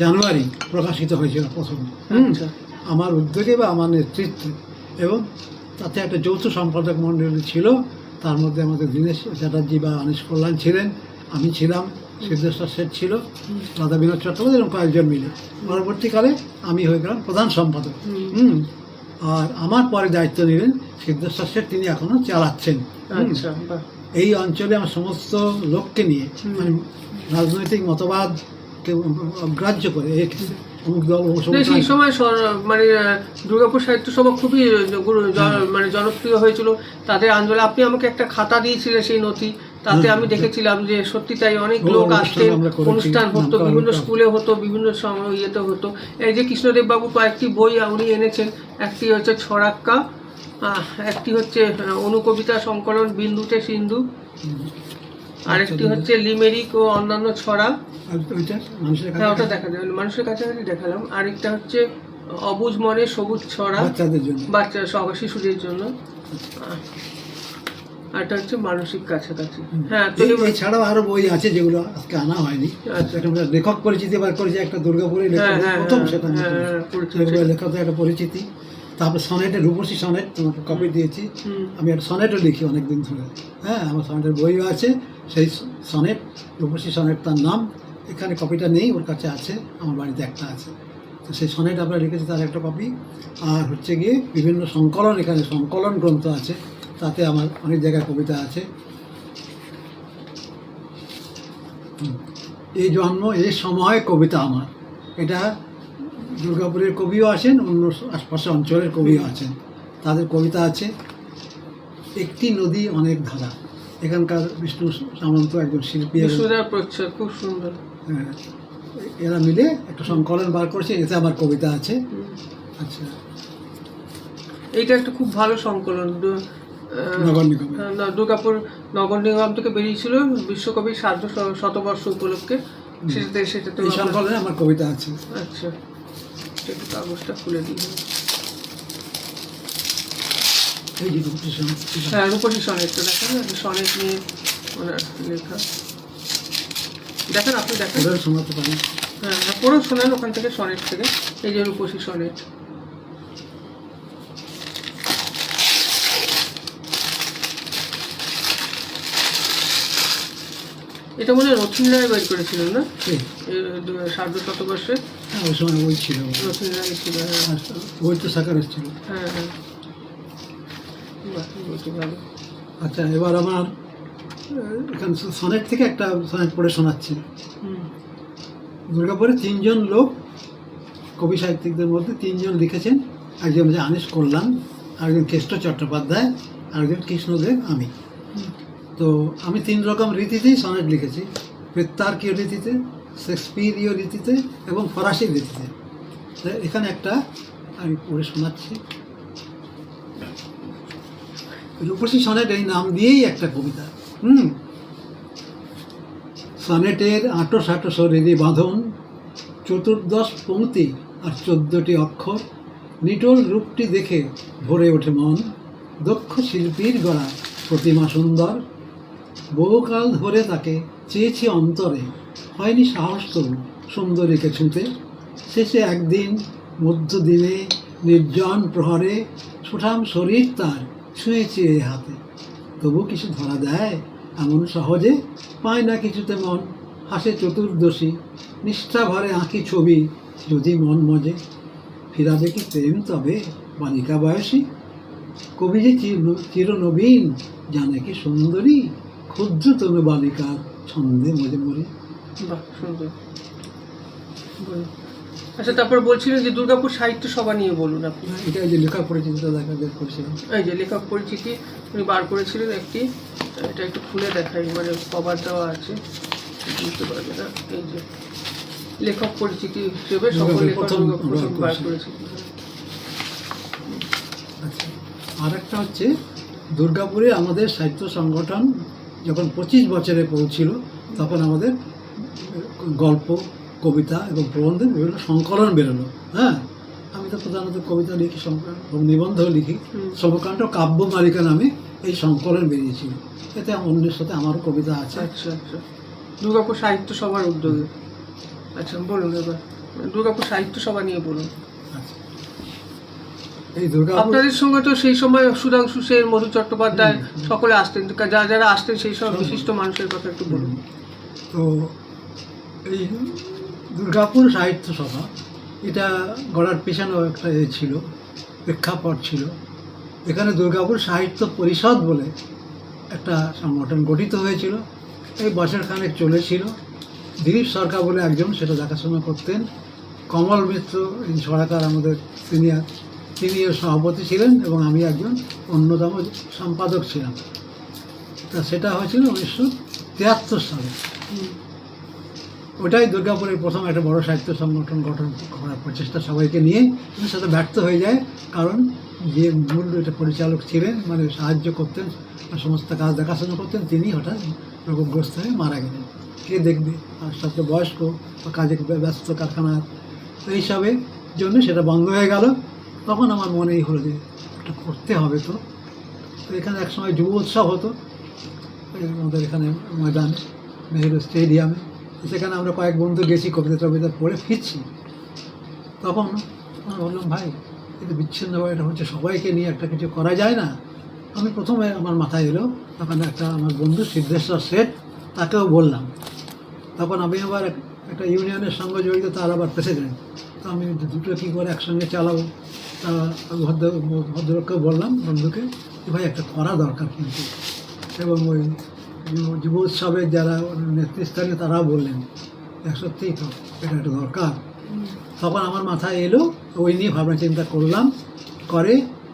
জানুয়ারি প্রকাশিত হয়েছিল প্রথম, আচ্ছা, আমার উদ্যোগে বা আমার নেতৃত্বে। এবং তাতে একটা যৌথ সম্পাদক মণ্ডলী ছিল, তার মধ্যে আমাদের দীনেশ চ্যাটার্জি বা অনিশ কল্যাণ ছিলেন, আমি ছিলাম, সিদ্ধেশ্বর শেঠ ছিল, দাদা বিনোদ চট্টোপাধ্যায়, এরকম কয়েকজন মিলে। পরবর্তীকালে আমি হয়ে গেলাম প্রধান সম্পাদক। আর আমার পরে দায়িত্ব নিলেন সিদ্ধেশ্বর শেঠ, তিনি এখনও চালাচ্ছেন। আচ্ছা, বাহ। এই অঞ্চলে আমার সমস্ত লোককে নিয়ে, মানে রাজনৈতিক মতবাদকে অগ্রাহ্য করে অমুক দল সেই সময় মানে দুর্গাপুর সাহিত্য সভা খুবই মানে জনপ্রিয় হয়েছিল তাদের আন্দোলন। আপনি আমাকে একটা খাতা দিয়েছিলেন, সেই নথি, তাতে আমি দেখেছিলাম যে সত্যি তাই অনেক লোক আসতেন, অনুষ্ঠান হতো, বিভিন্ন স্কুলে হতো, বিভিন্ন ইয়েতে হতো। এই যে কৃষ্ণদেব বাবু কয়েকটি বই উনি এনেছেন, একটি হচ্ছে ছড়াক্কা, একটি হচ্ছে অনুকবিতা সংকলন বিন্দুতে সিন্ধু, আরেকটি হচ্ছে লিমেরিক ও অন্যান্য ছড়া। হ্যাঁ, ওটা দেখা যায়, মানুষের কাছাকাছি দেখালাম। আরেকটা হচ্ছে অবুঝ মনে সবুজ ছড়া, বাচ্চাদের জন্য, শিশুদের জন্য। আরেকটা হচ্ছে মানসিক কাছাকাছি। হ্যাঁ, তো এছাড়াও আরো বই আছে যেগুলো আজকে আনা হয়নি। লেখক পরিচিতি বার করেছে একটা দুর্গাপুরে প্রথম, সেটা লেখকের একটা পরিচিতি। তারপর সনেটের, রূপসী সনেট তোমাকে কপি দিয়েছি। আমি একটা সনেটও লিখি অনেকদিন ধরে। হ্যাঁ, আমার সনেটের বইও আছে, সেই সনেট, রূপসী সনেট তার নাম। এখানে কপিটা নেই, ওর কাছে আছে, আমার বাড়িতে একটা আছে। তো সেই সনেট আমরা লিখেছি, তার একটা কপি। আর হচ্ছে গিয়ে বিভিন্ন সংকলন, এখানে সংকলন গ্রন্থ আছে, তাতে আমার অনেক জায়গায় কবিতা আছে। এই জন্ম এই সময় কবিতা আমার, এটা দুর্গাপুরের কবিও আছেন, অন্য আশপাশের অঞ্চলের কবিও আছেন, তাদের কবিতা আছে। একটি নদী অনেক ধারা, এখানকার বিষ্ণু সামন্ত একজন শিল্পী, খুব সুন্দর। হ্যাঁ, এরা মিলে একটা সংকলন বার করেছে, এতে আমার কবিতা আছে। আচ্ছা, এইটা একটা খুব ভালো সংকলন, নগর নিগম, দুর্গাপুর নগর নিগম থেকে বেরিয়েছিল বিশ্বকবির শতবর্ষ উপলক্ষে। সেটাতে এই সংকলনে আমার কবিতা আছে। আচ্ছা, একটু কাগজটা খুলে দিই। এই যে রূপসী সনেট, হ্যাঁ, রূপসী সনেটটা দেখেন, সনেট নিয়ে ওনার লেখা। দেখেন, আপনি দেখেন, শোনাতে পারি। হ্যাঁ, পুরো শোনেন ওখান থেকে, সনেট থেকে। এই যে রূপসী সনেট, এটা মনে হয় রথীন রায় বের করেছিলেন না, সার্ধ শতবর্ষে? হ্যাঁ, ওই সময় বই ছিল, রথীন রায় ছিল। বই তো সাকার এসেছিল। হ্যাঁ হ্যাঁ, ভালো। আচ্ছা, এবার আমার এখানে সনেট থেকে একটা সনেট পড়ে শোনাচ্ছি। হুম, দুর্গাপুরে 3জন লোক কবি সাহিত্যিকদের মধ্যে 3জন লিখেছেন। একজন হচ্ছে আনিস কল্যাণ, আরেকজন কেষ্ট চট্টোপাধ্যায়, আরেকজন কৃষ্ণদেব, আমি। তো আমি 3 রকম রীতিতেই সনেট লিখেছি, পেত্তার্কীয় রীতিতে, শেক্সপিয়ারীয় রীতিতে এবং ফরাসি রীতিতে। তো এখানে একটা আমি পড়ে শোনাচ্ছি। রূপসী সনেট এই নাম দিয়েই একটা কবিতা। সনেটের আঁটো সাঁটো শরীরে বাঁধন, 14 পংক্তি আর 14টি অক্ষর, নিটোল রূপটি দেখে ভরে ওঠে মন, দক্ষ শিল্পীর গড়া প্রতিমা সুন্দর, বহুকাল ধরে তাকে চেয়েছি অন্তরে, হয়নি সাহস তবু সুন্দরীকে ছুঁতে, শেষে একদিন মধ্যদিনে নির্জন প্রহরে সুঠাম শরীর তার ছুঁয়েছে এ হাতে, তবু কিছু ধরা দেয় এমন সহজে, পায় না কিছুতে মন, হাসে চতুর্দশী, নিষ্ঠা ভরে আঁকি ছবি যদি মন মজে, ফিরাবে কি প্রেম তবে বালিকা বয়সী, কবি যে চিরনবীন জানে কি সুন্দরী, ক্ষুদ্র তনু বালিকার ছন্দে মজে মরি। বাহ, সুন্দর। বলুন। আচ্ছা, তারপর বলছিলেন যে দুর্গাপুর সাহিত্য সভা নিয়ে বলুন আপনি। এটা যে লেখা পরিচিতিটা দেখা বের করেছিলাম। এই যে লেখক পরিচিতি উনি বার করেছিলেন একটি, এটা একটু খুলে দেখাই, মানে কভার দেওয়া আছে, বুঝতে পারবে না। এই যে লেখক পরিচিতি হিসেবে সকল লেখক প্রথম বার করেছি। আচ্ছা, আর একটা হচ্ছে দুর্গাপুরে আমাদের সাহিত্য সংগঠন যখন 25 বছরে পৌঁছিল, তখন আমাদের গল্প, কবিতা এবং প্রবন্ধের বিভিন্ন সংকলন বেরোলো। হ্যাঁ, আমি তো প্রধানত কবিতা লিখি, নিবন্ধ লিখি। সমকাণ্ড কাব্য মালিকা নামে এই সংকলন বেরিয়েছিল। এতে অন্যের সাথে আমারও কবিতা আছে। আচ্ছা আচ্ছা, দুর্গাপুর সাহিত্য সভার উদ্যোগে। আচ্ছা বলুন এবার দুর্গাপুর সাহিত্য সভা নিয়ে বলুন। আচ্ছা, এই দুর্গাপুর আপনাদের সঙ্গে তো সেই সময় সুধাংশু সেন, মধু চট্টোপাধ্যায় সকলে আসতেন, যারা যারা আসতেন সেই সব বিশিষ্ট মানুষের কথা একটু বলুন। তো এই দুর্গাপুর সাহিত্য সভা এটা গড়ার পেছনেও একটা ছিল, প্রেক্ষাপট ছিল। এখানে দুর্গাপুর সাহিত্য পরিষদ বলে একটা সংগঠন গঠিত হয়েছিল। এই বছরখানেক চলেছিল। দিলীপ সরকার বলে একজন সেটা দেখাশোনা করতেন। কমল মিত্র এই সরকার আমাদের সিনিয়র, তিনি এর সভাপতি ছিলেন এবং আমি একজন অন্যতম সম্পাদক ছিলাম। তা সেটা হয়েছিল 1973 সালে। ওটাই দুর্গাপুরের প্রথম একটা বড় সাহিত্য সংগঠন গঠন করার প্রচেষ্টা সবাইকে নিয়ে, কিন্তু সেটা ব্যর্থ হয়ে যায়। কারণ যে মূল এটা পরিচালক ছিলেন, মানে সাহায্য করতেন, সমস্ত কাজ দেখাশোনা করতেন, তিনি হঠাৎ রোগগ্রস্ত হয়ে মারা গেলেন। কে দেখবে? আর সাথে বয়স্ক বা কাজে ব্যস্ত কারখানার, এইসবের জন্য সেটা বন্ধ হয়ে গেল। তখন আমার মনেই হলো যে এটা করতে হবে। তো এখানে একসময় যুব উৎসব হতো আমাদের এখানে ময়দানে, নেহেরু স্টেডিয়ামে। সেখানে আমরা কয়েক বন্ধু গেছি, কবিতা টবিতা পড়ে ফিরছি। তখন আমি বললাম, ভাই এটা বিচ্ছিন্নভাবে এটা হচ্ছে, সবাইকে নিয়ে একটা কিছু করা যায় না? আমি প্রথমে আমার মাথায় এলো, তখন একটা আমার বন্ধু সিদ্ধেশ্বর শেঠ, তাকেও বললাম। তখন আমি আবার একটা ইউনিয়নের সঙ্গে জড়িত, তার আবার প্রেসিডেন্ট। তো আমি দুটো কী করে একসঙ্গে চালাবো? ভদ্রলোককেও বললাম, বন্ধুকে, যে ভাই একটা করা দরকার কিন্তু। এবং ওই যুব উৎসবের যারা নেতৃস্থানীয় তারাও বললেন সত্যিই তো এটা একটা দরকার। তখন আমার মাথায় এলো, ওই নিয়ে ভাবনা চিন্তা করলাম।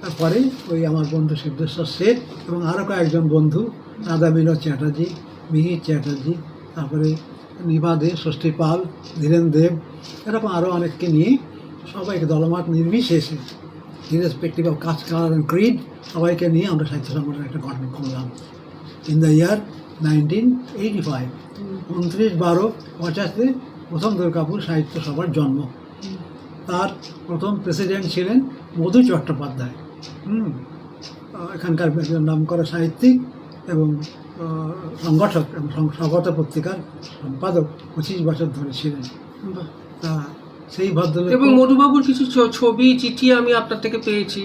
তারপরে ওই আমার বন্ধু সিদ্ধেশ্বর শেঠ এবং আরও কয়েকজন বন্ধু, রাধা বিনোদ চ্যাটার্জি, মিহির চ্যাটার্জি, তারপরে নিভা দে, ষষ্ঠী পাল, ধীরেন দেব, এরকম আরও অনেককে নিয়ে সবাইকে দলমত নির্বিশেষে, irrespective of caste, colour and creed, সবাইকে নিয়ে আমরা সাহিত্য সংগঠন একটা গঠন করলাম। ইন দ্য ইয়ার 1985, 29/12/85 প্রথম দুর্গাপুর সাহিত্য সভার জন্ম। তার প্রথম প্রেসিডেন্ট ছিলেন মধু চট্টোপাধ্যায়, এখানকার একজন নামকরা সাহিত্যিক এবং সংগঠক এবং স্বাগত পত্রিকার সম্পাদক 25 বছর ধরে ছিলেন। তা সেই ভদ্রলোক এবং মধুবাবুর কিছু ছবি, চিঠি আমি আপনার থেকে পেয়েছি।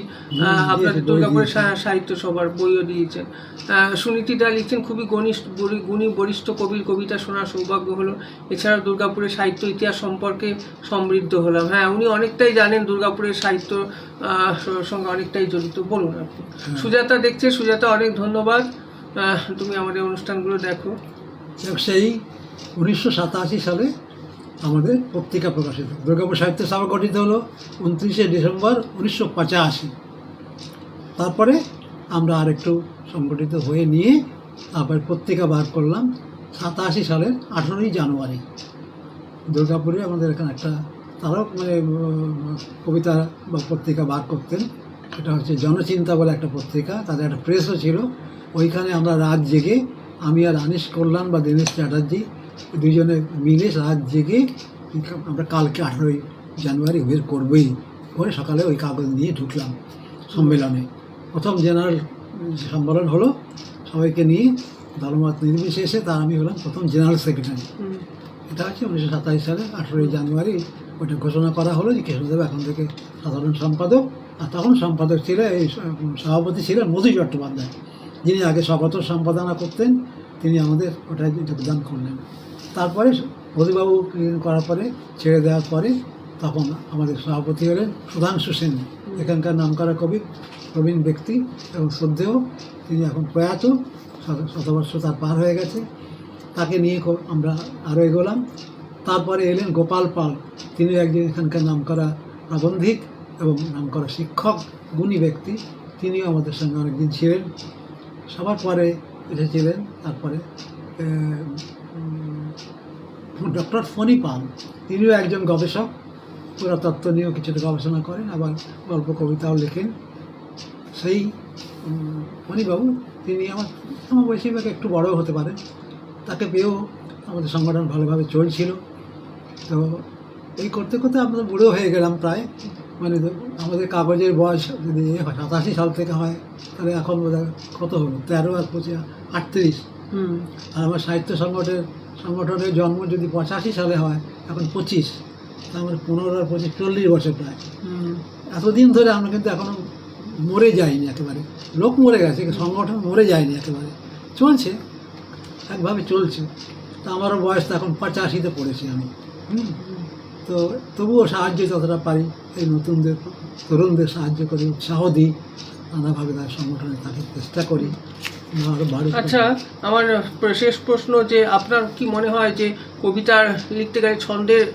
আপনাদের দুর্গাপুরের সাহিত্য সভার বইও দিয়েছেন। সুনীতি দা লিখছেন, খুবই গুণী বরিষ্ঠ কবির কবিতা শোনার সৌভাগ্য হলো। এছাড়া দুর্গাপুরের সাহিত্য ইতিহাস সম্পর্কে সমৃদ্ধ হলাম। হ্যাঁ, উনি অনেকটাই জানেন, দুর্গাপুরের সাহিত্য সঙ্গে অনেকটাই জড়িত। বলুন আপনি। সুজাতা দেখছে, সুজাতা অনেক ধন্যবাদ। তুমি আমাদের অনুষ্ঠানগুলো দেখো। সেই 1987 সালে আমাদের পত্রিকা প্রকাশিত দুর্গাপুর সাহিত্য সভা গঠিত হলো 29শে ডিসেম্বর 1985। তারপরে আমরা আরেকটু সংগঠিত হয়ে নিয়ে তারপরে পত্রিকা বার করলাম 87 সালের 18ই জানুয়ারি। দুর্গাপুরে আমাদের এখানে একটা তারাও মানে কবিতা বা পত্রিকা বার করতেন, এটা হচ্ছে জনচিন্তা বলে একটা পত্রিকা, তাদের একটা প্রেসও ছিল। ওইখানে আমরা রাত জেগে, আমি আর আনিস কল্যাণ বা দীনেশ চ্যাটার্জি দুজনে মিলে রাত জেগে আমরা কালকে 18ই জানুয়ারি বের করবই করে সকালে ওই কাগজ নিয়ে ঢুকলাম সম্মেলনে। প্রথম জেনারেল সম্মেলন হলো, সবাইকে নিয়ে দলমত নির্বিশেষে, তার আমি হলাম প্রথম জেনারেল সেক্রেটারি। এটা হচ্ছে 1927 সালে 18ই জানুয়ারি ওটা ঘোষণা করা হলো যে কৃষ্ণদেব এখন থেকে সাধারণ সম্পাদক। আর তখন সম্পাদক ছিলেন, এই সভাপতি ছিলেন মধু চট্টোপাধ্যায়, যিনি আগে স্বগত সম্পাদনা করতেন, তিনি আমাদের ওটায় যোগদান করলেন। তারপরে মধুবাবু করার পরে ছেড়ে দেওয়ার পরে তখন আমাদের সভাপতি হলেন সুধাংশু সেন, এখানকার নামকরা কবি, প্রবীণ ব্যক্তি এবং শ্রদ্ধেয়। তিনি এখন প্রয়াত, শতবর্ষ তার পার হয়ে গেছে। তাকে নিয়ে আমরা আরও এগোলাম। তারপরে এলেন গোপাল পাল, তিনি একজন এখানকার নামকরা প্রাবন্ধিক এবং নামকরা শিক্ষক, গুণী ব্যক্তি, তিনিও আমাদের সঙ্গে অনেকদিন ছিলেন। সবার পরে এসেছিলেন তারপরে ডক্টর ফণী পাল, তিনিও একজন গবেষক, পুরাতত্ত্ব নিয়েও কিছুটা গবেষণা করেন, আবার গল্প কবিতাও লেখেন। সেই ফণীবাবু, তিনি আমার বেশিরভাগ একটু বড়ও হতে পারেন, তাকে পেয়েও আমাদের সংগঠন ভালোভাবে চলছিল। তো এই করতে করতে আমরা বুড়ো হয়ে গেলাম প্রায়, মানে আমাদের কাগজের বয়স যদি 87 সাল থেকে হয়, তাহলে এখন বোধহয় কত হলো, 13 আর 25 38। আর আমার সাহিত্য সংগঠনের জন্ম যদি 85 সালে হয়, এখন 25, তা আমার 15 আর 25 40 বছর প্রায়। এতদিন ধরে আমরা কিন্তু এখনও মরে যাইনি একেবারে, লোক মরে গেছে, সংগঠন মরে যায়নি একেবারে, চলছে একভাবে চলছে। তা আমারও বয়স তো এখন 85-তে পড়েছি আমি। তো তবুও সাহায্য যতটা পারি এই নতুনদের, তরুণদের সাহায্য করি, উৎসাহ দিই, নানাভাবে তার সংগঠনে থাকার চেষ্টা করি। আচ্ছা, আমার শেষ প্রশ্ন, যে আপনার কি মনে হয় যে কবিতা লিখতে গেলে ছন্দের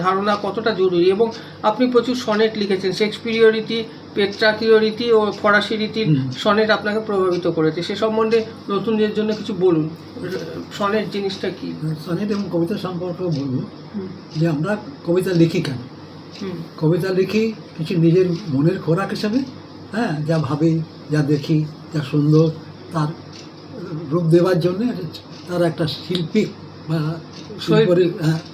ধারণা কতটা জরুরি? এবং আপনি প্রচুর সনেট লিখেছেন, শেক্সপিরীয় রীতি, পেট্রাকীয় রীতি ও ফরাসি রীতির সনেট আপনাকে প্রভাবিত করেছে, সে সম্বন্ধে নতুনদের জন্য কিছু বলুন। সনেট জিনিসটা কি? সনেট এবং কবিতা সম্পর্কেও বলবো যে আমরা কবিতা লিখি কেন। কবিতা লিখি কিছু নিজের মনের খোরাক হিসাবে, হ্যাঁ, যা ভাবি, যা দেখি, যা সুন্দর, তার রূপ দেওয়ার জন্য তার একটা শিল্পিক বা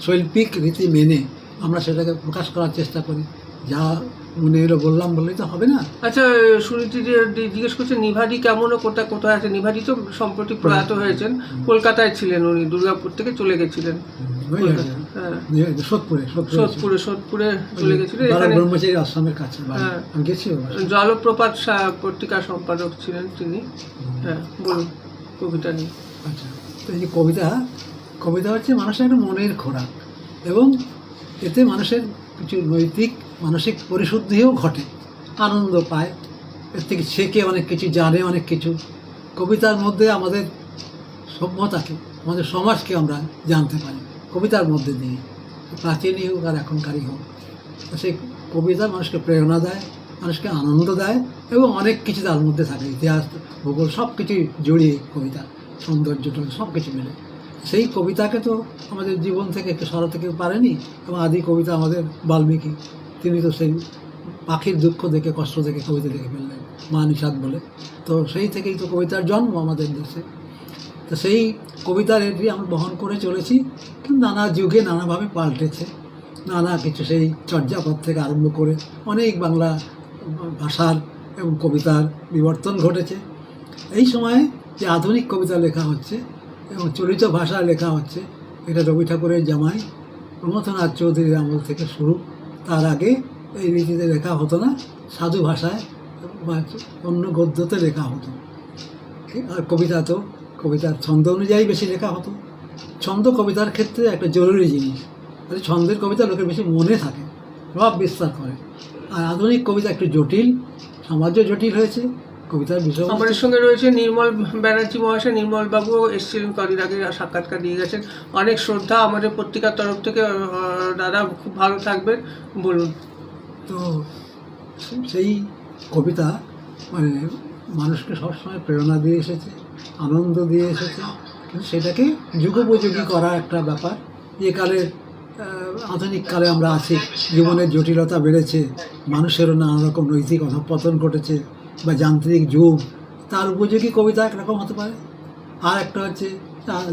শৈল্পিক রীতি মেনে আমরা সেটাকে প্রকাশ করার চেষ্টা করি। যা মনে এলো বললাম, বললেই তো হবে না। আচ্ছা, সুনীতি জিজ্ঞেস করছে নিভাদি কেমন ও কোথায় আছে? নিভাদি তো সম্প্রতি প্রয়াত হয়েছেন, কলকাতায় ছিলেন উনি, দুর্গাপুর থেকে চলে গেছিলেন সোদপুরে চলে গেছিলেন, ব্রহ্মচারী আশ্রমের কাছে গেছি। জলপ্রপাত পত্রিকার সম্পাদক ছিলেন তিনি। হ্যাঁ, বলুন কবিতা নিয়ে। আচ্ছা, তো এই যে কবিতা হচ্ছে মানুষের একটা মনের খোরাক, এবং এতে মানুষের কিছু নৈতিক মানসিক পরিশুদ্ধিও ঘটে, আনন্দ পায়, এর থেকে শেখে অনেক কিছু, জানে অনেক কিছু। কবিতার মধ্যে আমাদের সভ্যতাকে, আমাদের সমাজকে আমরা জানতে পারি কবিতার মধ্যে দিয়ে, প্রাচীনই হোক আর এখনকারই হোক। সেই কবিতা মানুষকে প্রেরণা দেয়, মানুষকে আনন্দ দেয়, এবং অনেক কিছু তার মধ্যে থাকে, ইতিহাস, ভূগোল, সব কিছুই জড়িয়ে কবিতা, সৌন্দর্যটা সব কিছু মেলে। সেই কবিতাকে তো আমাদের জীবন থেকে একটু সরাতে কেউ পারেনি। এবং আদি কবিতা আমাদের বাল্মীকি, তিনি তো সেই পাখির দুঃখ দেখে, কষ্ট দেখে কবিতা লিখে ফেললেন, মা নিষাদ বলে। তো সেই থেকেই তো কবিতার জন্ম আমাদের দেশে। তো সেই কবিতার এটি আমরা বহন করে চলেছি, কিন্তু নানা যুগে নানাভাবে পাল্টেছে, নানা কিছু সেই চর্যাপদ থেকে আরম্ভ করে অনেক বাংলা ভাষার এবং কবিতার বিবর্তন ঘটেছে। এই সময়ে যে আধুনিক কবিতা লেখা হচ্ছে এবং চলিত ভাষা লেখা হচ্ছে, এটা রবি ঠাকুরের জামাই প্রমথনাথ চৌধুরীর আমল থেকে শুরু। তার আগে এই রীতিতে লেখা হতো না, সাধু ভাষায় বা অন্য গদ্যতে লেখা হতো। আর কবিতার ছন্দ অনুযায়ী বেশি লেখা হতো। ছন্দ কবিতার ক্ষেত্রে একটা জরুরি জিনিস, ছন্দের কবিতা লোকের বেশি মনে থাকে, প্রভাব বিস্তার করে। আর আধুনিক কবিতা একটু জটিল, সমাজও জটিল হয়েছে, কবিতার বিষয় আমাদের সঙ্গে রয়েছে নির্মল ব্যানার্জি মহাশয়। নির্মল বাবু এসেছিলেন কদিন আগে, সাক্ষাৎকার দিয়ে গেছেন। অনেক শ্রদ্ধা আমাদের পত্রিকার তরফ থেকে। দাদা খুব ভালো থাকবেন, বলুন। তো সেই কবিতা মানে মানুষকে সবসময় প্রেরণা দিয়ে এসেছে, আনন্দ দিয়ে এসেছে, কিন্তু সেটাকে যুগোপযোগী করা একটা ব্যাপার। যে কালে আধুনিক কালে আমরা আছি, জীবনের জটিলতা বেড়েছে, মানুষেরও নানা রকম নৈতিক অধঃপতন ঘটেছে, বা যান্ত্রিক যুগ, তার উপযোগী কবিতা একরকম হতে পারে। আর একটা হচ্ছে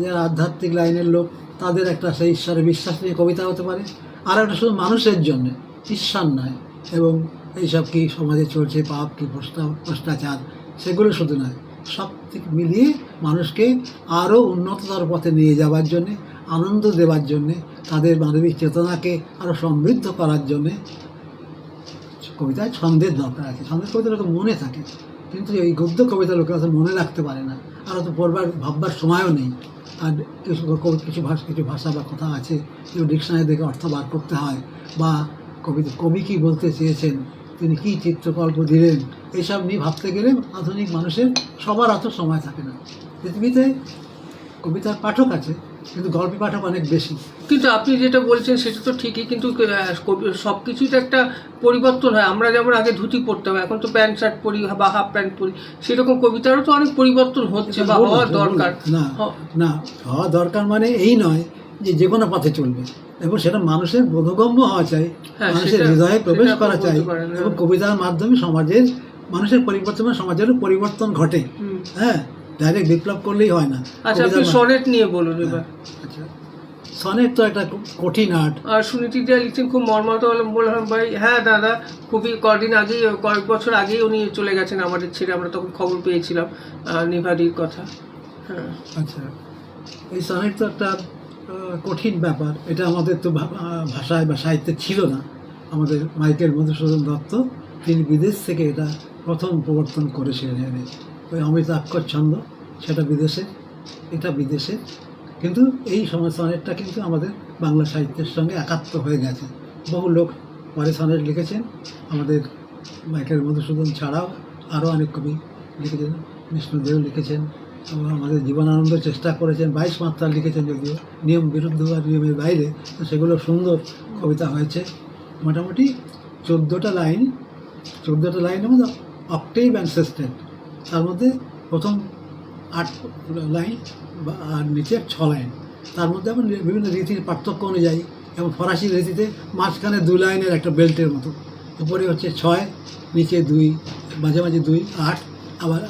যারা আধ্যাত্মিক লাইনের লোক, তাদের একটা সেই ঈশ্বরে বিশ্বাস নিয়ে কবিতা হতে পারে। আর একটা শুধু মানুষের জন্যে, ঈশ্বর নয়, এবং এইসব কি সমাজে চলছে, পাপ কি ভ্রষ্টাচার, সেগুলো শুধু নয়, সব থেকে মিলিয়ে মানুষকে আরও উন্নততর পথে নিয়ে যাওয়ার জন্যে, আনন্দ দেওয়ার জন্যে, তাদের মানবিক চেতনাকে আরও সমৃদ্ধ করার জন্যে কবিতায় ছন্দের দরকার আছে। ছন্দের কবিতা লোকের মনে থাকে, কিন্তু এই গদ্য কবিতা লোকেরা তো মনে রাখতে পারে না, আর তো পড়বার ভাববার সময়ও নেই। আর কিছু ভাষা বা কথা আছে, কেউ ডিকশনারি দেখে অর্থ বার করতে হয়, বা কবি কী বলতে চেয়েছেন, তিনি কী চিত্রকল্প দিলেন, এইসব নিয়ে ভাবতে গেলে আধুনিক মানুষের সবার অত সময় থাকে না। পৃথিবীতে কবিতার পাঠক আছে, কিন্তু গল্পে পাঠক অনেক বেশি। কিন্তু আপনি যেটা বলছেন সেটা তো ঠিকই, কিন্তু সব কিছুই তো একটা পরিবর্তন হয়। আমরা যেমন আগে ধুতি পরতাম, এখন তো প্যান্ট শার্ট পরি বা হাফ প্যান্ট পরি, সেরকম কবিতারও তো অনেক পরিবর্তন হচ্ছে বা হওয়া দরকার। না হওয়া দরকার মানে এই নয় যে কোনো পথে চলবে, এবং সেটা মানুষের বোধগম্য হওয়া চাই, মানুষের হৃদয়ে প্রবেশ করা চাই, এবং কবিতার মাধ্যমে মানুষের পরিবর্তন, সমাজেরও পরিবর্তন ঘটে। হ্যাঁ, ডাইরেক্ট বিপ্লব করলেই হয় না। আচ্ছা, আপনি সনেট নিয়ে বলুন এবার। আচ্ছা, সনেট তো একটা কঠিন আর্ট। আর সুনীতিদা লিখছেন খুব মর্মাহত হলাম, বললাম ভাই। হ্যাঁ দাদা, খুবই কয়েক বছর আগেই উনি চলে গেছেন আমাদের ছেড়ে, আমরা তখন খবর পেয়েছিলাম নিভাদির কথা। হ্যাঁ, আচ্ছা, এই সনেট তো একটা কঠিন ব্যাপার। এটা আমাদের তো ভাষায় বা সাহিত্যে ছিল না। আমাদের মাইকেল মধুসূদন দত্ত, তিনি বিদেশ থেকে এটা প্রথম প্রবর্তন করেছিলেন। ওই অমিতাক্ষর ছন্দ, সেটা বিদেশে, এটা বিদেশে, কিন্তু এই সময় সনেটটা কিন্তু আমাদের বাংলা সাহিত্যের সঙ্গে একাত্ম হয়ে গেছে। বহু লোক পরে সনেট লিখেছেন, আমাদের মাইকেল মধুসূদন ছাড়াও আরও অনেক কবি লিখেছেন। বিষ্ণুদেব লিখেছেন, এবং আমাদের জীবনানন্দ চেষ্টা করেছেন, 22 মাত্রা লিখেছেন, যদিও নিয়ম বিরুদ্ধ বা নিয়মের বাইরে, তো সেগুলো সুন্দর কবিতা হয়েছে। মোটামুটি 14টা লাইনের মধ্যে অক্টেভ অ্যান্ড সেস্টেন্ট, তার মধ্যে প্রথম 8 লাইন আর নিচে 6 লাইন, তার মধ্যে এখন বিভিন্ন রীতির পার্থক্য অনুযায়ী, এবং ফরাসি রীতিতে মাঝখানে 2 লাইনের একটা বেল্টের মতো, উপরে হচ্ছে 6, নিচে 2, মাঝে মাঝে 2, 8, আবার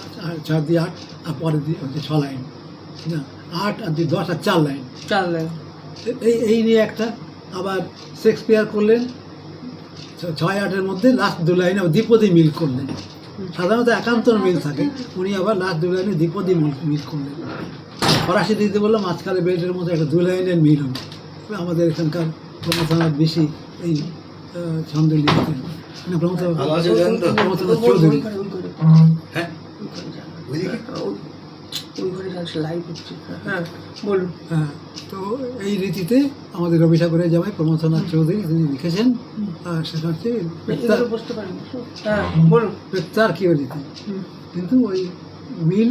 4 দিয়ে 8, আর পরে দিয়ে হচ্ছে 6 লাইন, না 8 আর 2, 10 আর 4 লাইন। এই নিয়ে একটা। আবার শেক্সপিয়ার করলেন 6-8-এর মধ্যে লাস্ট 2 লাইনে দ্বিপদী মিল করলেন। সাধারণত একান্তর মিল থাকে, উনি আবার লাস্ট 2 লাইনে দ্বিপদী মিল করলেন। ফরাসি দিতে বললো মাঝখানে বেল্টের মধ্যে একটা 2 লাইনের মিল হল। আমাদের এখানকার প্রমথনাথ বেশি এই ছন্দ লিখতেন, প্রমথনাথ চৌধুরী। হ্যাঁ, বলুন। হ্যাঁ, তো এই রীতিতে আমাদের রবি ঠাকুরের জামাই প্রমথনাথ চৌধুরী তিনি লিখেছেন, আর সেটা হচ্ছে প্রেত্যার্কীয় রীতি। কিন্তু ওই মিল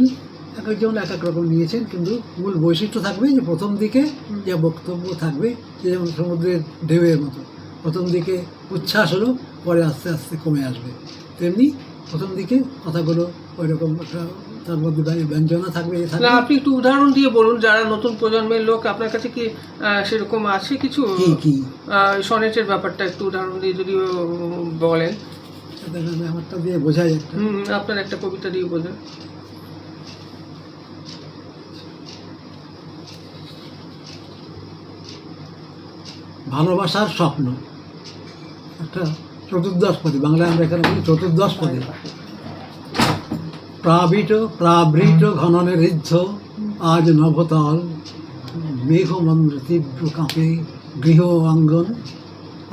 এক একজন এক এক রকম নিয়েছেন, কিন্তু মূল বৈশিষ্ট্য থাকবে যে প্রথম দিকে যা বক্তব্য থাকবে, যে যেমন সমুদ্রের ঢেউয়ের মতো, প্রথম দিকে উচ্ছ্বাস হলো, পরে আস্তে আস্তে কমে আসবে, তেমনি প্রথম দিকে কথাগুলো ওই রকম একটা, তার মধ্যে ব্যঞ্জনা থাকবে। আপনি একটু উদাহরণ দিয়ে বলুন, যারা নতুন প্রজন্মের লোক, আপনার কাছে কি সেরকম আছে কিছু কি সনেটের ব্যাপারটা একটু উদাহরণ দিয়ে যদি বলেন। আমারটা দিয়ে বোঝাই একটা, আপনার একটা কবিতা দিয়ে বোঝান। ভালোবাসার স্বপ্ন, একটা চতুর্দশপদী, বাংলায় আমরা এখানে বলি চতুর্দশপদী। প্রাবৃত ঘননের ঋদ্ধ আজ নভতল, মেঘমন্দ্র তীব্র কাঁপে গৃহ অঙ্গন,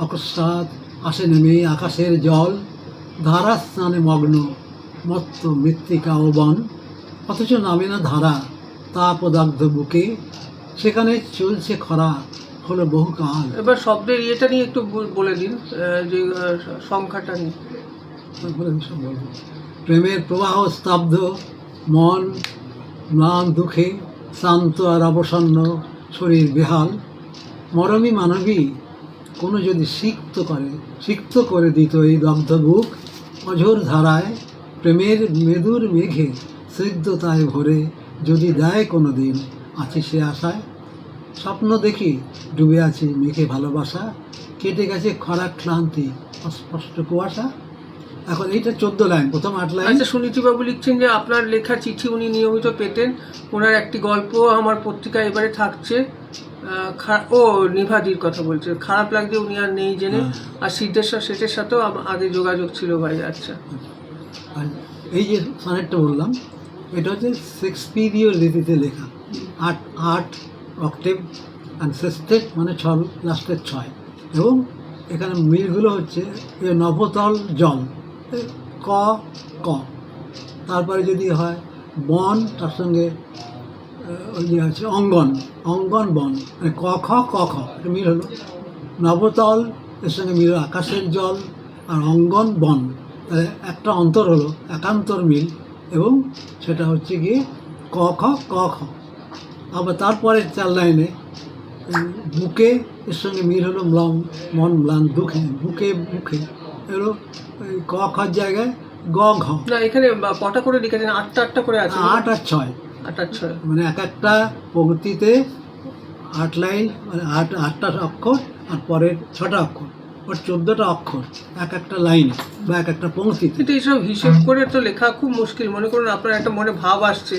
অকস্মাৎ আসে নেমে আকাশের জল, ধারা স্নানে মগ্ন মত্ত মৃত্তিকা ও বন, অথচ নামে না ধারা তাপদাগ্ধ বুকে, সেখানে চলছে খরা হলো বহুকাল। এবার শব্দের ইয়েটা নিয়ে একটু বলে দিন, যে সংখ্যাটা নিয়ে। তারপরে আমি সব বলবো। প্রেমের প্রবাহ স্তব্ধ, মন ম্লান দুঃখে শ্রান্ত আর অবসন্ন, শরীর বেহাল। মরমী মানবী কোনো যদি সিক্ত করে দিত এই দগ্ধ বুক, অঝোর ধারায় প্রেমের মেদুর মেঘে স্নিগ্ধতায় ভরে, যদি দেয় কোনো দিন আছি সে আশায়। স্বপ্ন দেখি ডুবে আছি মেঘে ভালোবাসা, কেটে গেছে খরা ক্লান্তি অস্পষ্ট কুয়াশা। এখন এইটা 14 লাইন, প্রথম 8 লাইন। আচ্ছা, সুনীতিবাবু লিখছেন যে আপনার লেখা চিঠি উনি নিয়মিত পেতেন। ওনার একটি গল্প আমার পত্রিকায় এবারে থাকছে। ও নিভাদির কথা বলছে, খারাপ লাগছে উনি আর নেই জেনে। আর সিদ্ধেশ্বর শেঠের সাথেও আগে যোগাযোগ ছিল ভাই। আচ্ছা, আর এই যে সনেটটা বললাম, এটা হচ্ছে শেক্সপিরীয় রীতিতে লেখা, 8 অক্টেভ অ্যান্ড সেস্টেড, মানে 6 লাস্টের 6। এবং এখানে মিলগুলো হচ্ছে নভতল জল, ক ক, তারপরে যদি হয় বন, তার সঙ্গে ওই যে আছে অঙ্গন, অঙ্গন বন, মানে ক খ ক খ, এটা মিল হলো। নবতল এর সঙ্গে মিল আকাশের জল, আর অঙ্গন বন, তাহলে একটা অন্তর হলো, একান্তর মিল, এবং সেটা হচ্ছে গিয়ে ক খ ক খ। আবার তারপরে 4 লাইনে বুকে এর সঙ্গে মিল হলো মন ম্লান দুঃখে, বুকে মুখে এলো ক খর জায়গায় গ ঘ। না এখানে কটা করে লিখেছেন? 8টা করে আছে। 8 আর 6, 8 আর 6, মানে এক একটা পংক্তিতে 8 লাইন, মানে 8টা অক্ষর, আর পরের 6টা অক্ষর, ওর 14টা অক্ষর এক একটা লাইন বা এক একটা পংক্তিতে। কিন্তু এইসব হিসেব করে তো লেখা খুব মুশকিল। মনে করুন আপনার একটা মনে ভাব আসছে,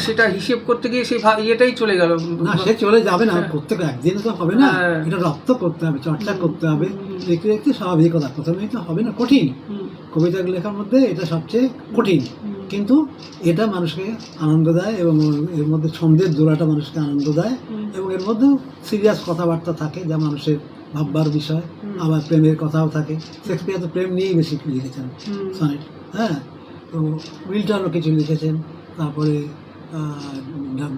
সেটা হিসেব করতে গিয়ে সেই ইয়েটাই চলে গেল। না, সে চলে যাবে না, প্রত্যেক একদিনে তো হবে না, হ্যাঁ। এটা রপ্ত করতে হবে, চর্চা করতে হবে, দেখতে দেখতে স্বাভাবিকতা। প্রথমেই তো হবে না, কঠিন। কবিতা লেখার মধ্যে এটা সবচেয়ে কঠিন, কিন্তু এটা মানুষকে আনন্দ দেয়, এবং এর মধ্যে ছন্দের জোড়াটা মানুষকে আনন্দ দেয়, এবং এর মধ্যেও সিরিয়াস কথাবার্তা থাকে যা মানুষের ভাববার বিষয়। আবার প্রেমের কথাও থাকে। শেক্সপিয়ার তো প্রেম নিয়েই বেশি লিখেছেন সনেট। হ্যাঁ, তো মিল্টনও কিছু লিখেছেন, তারপরে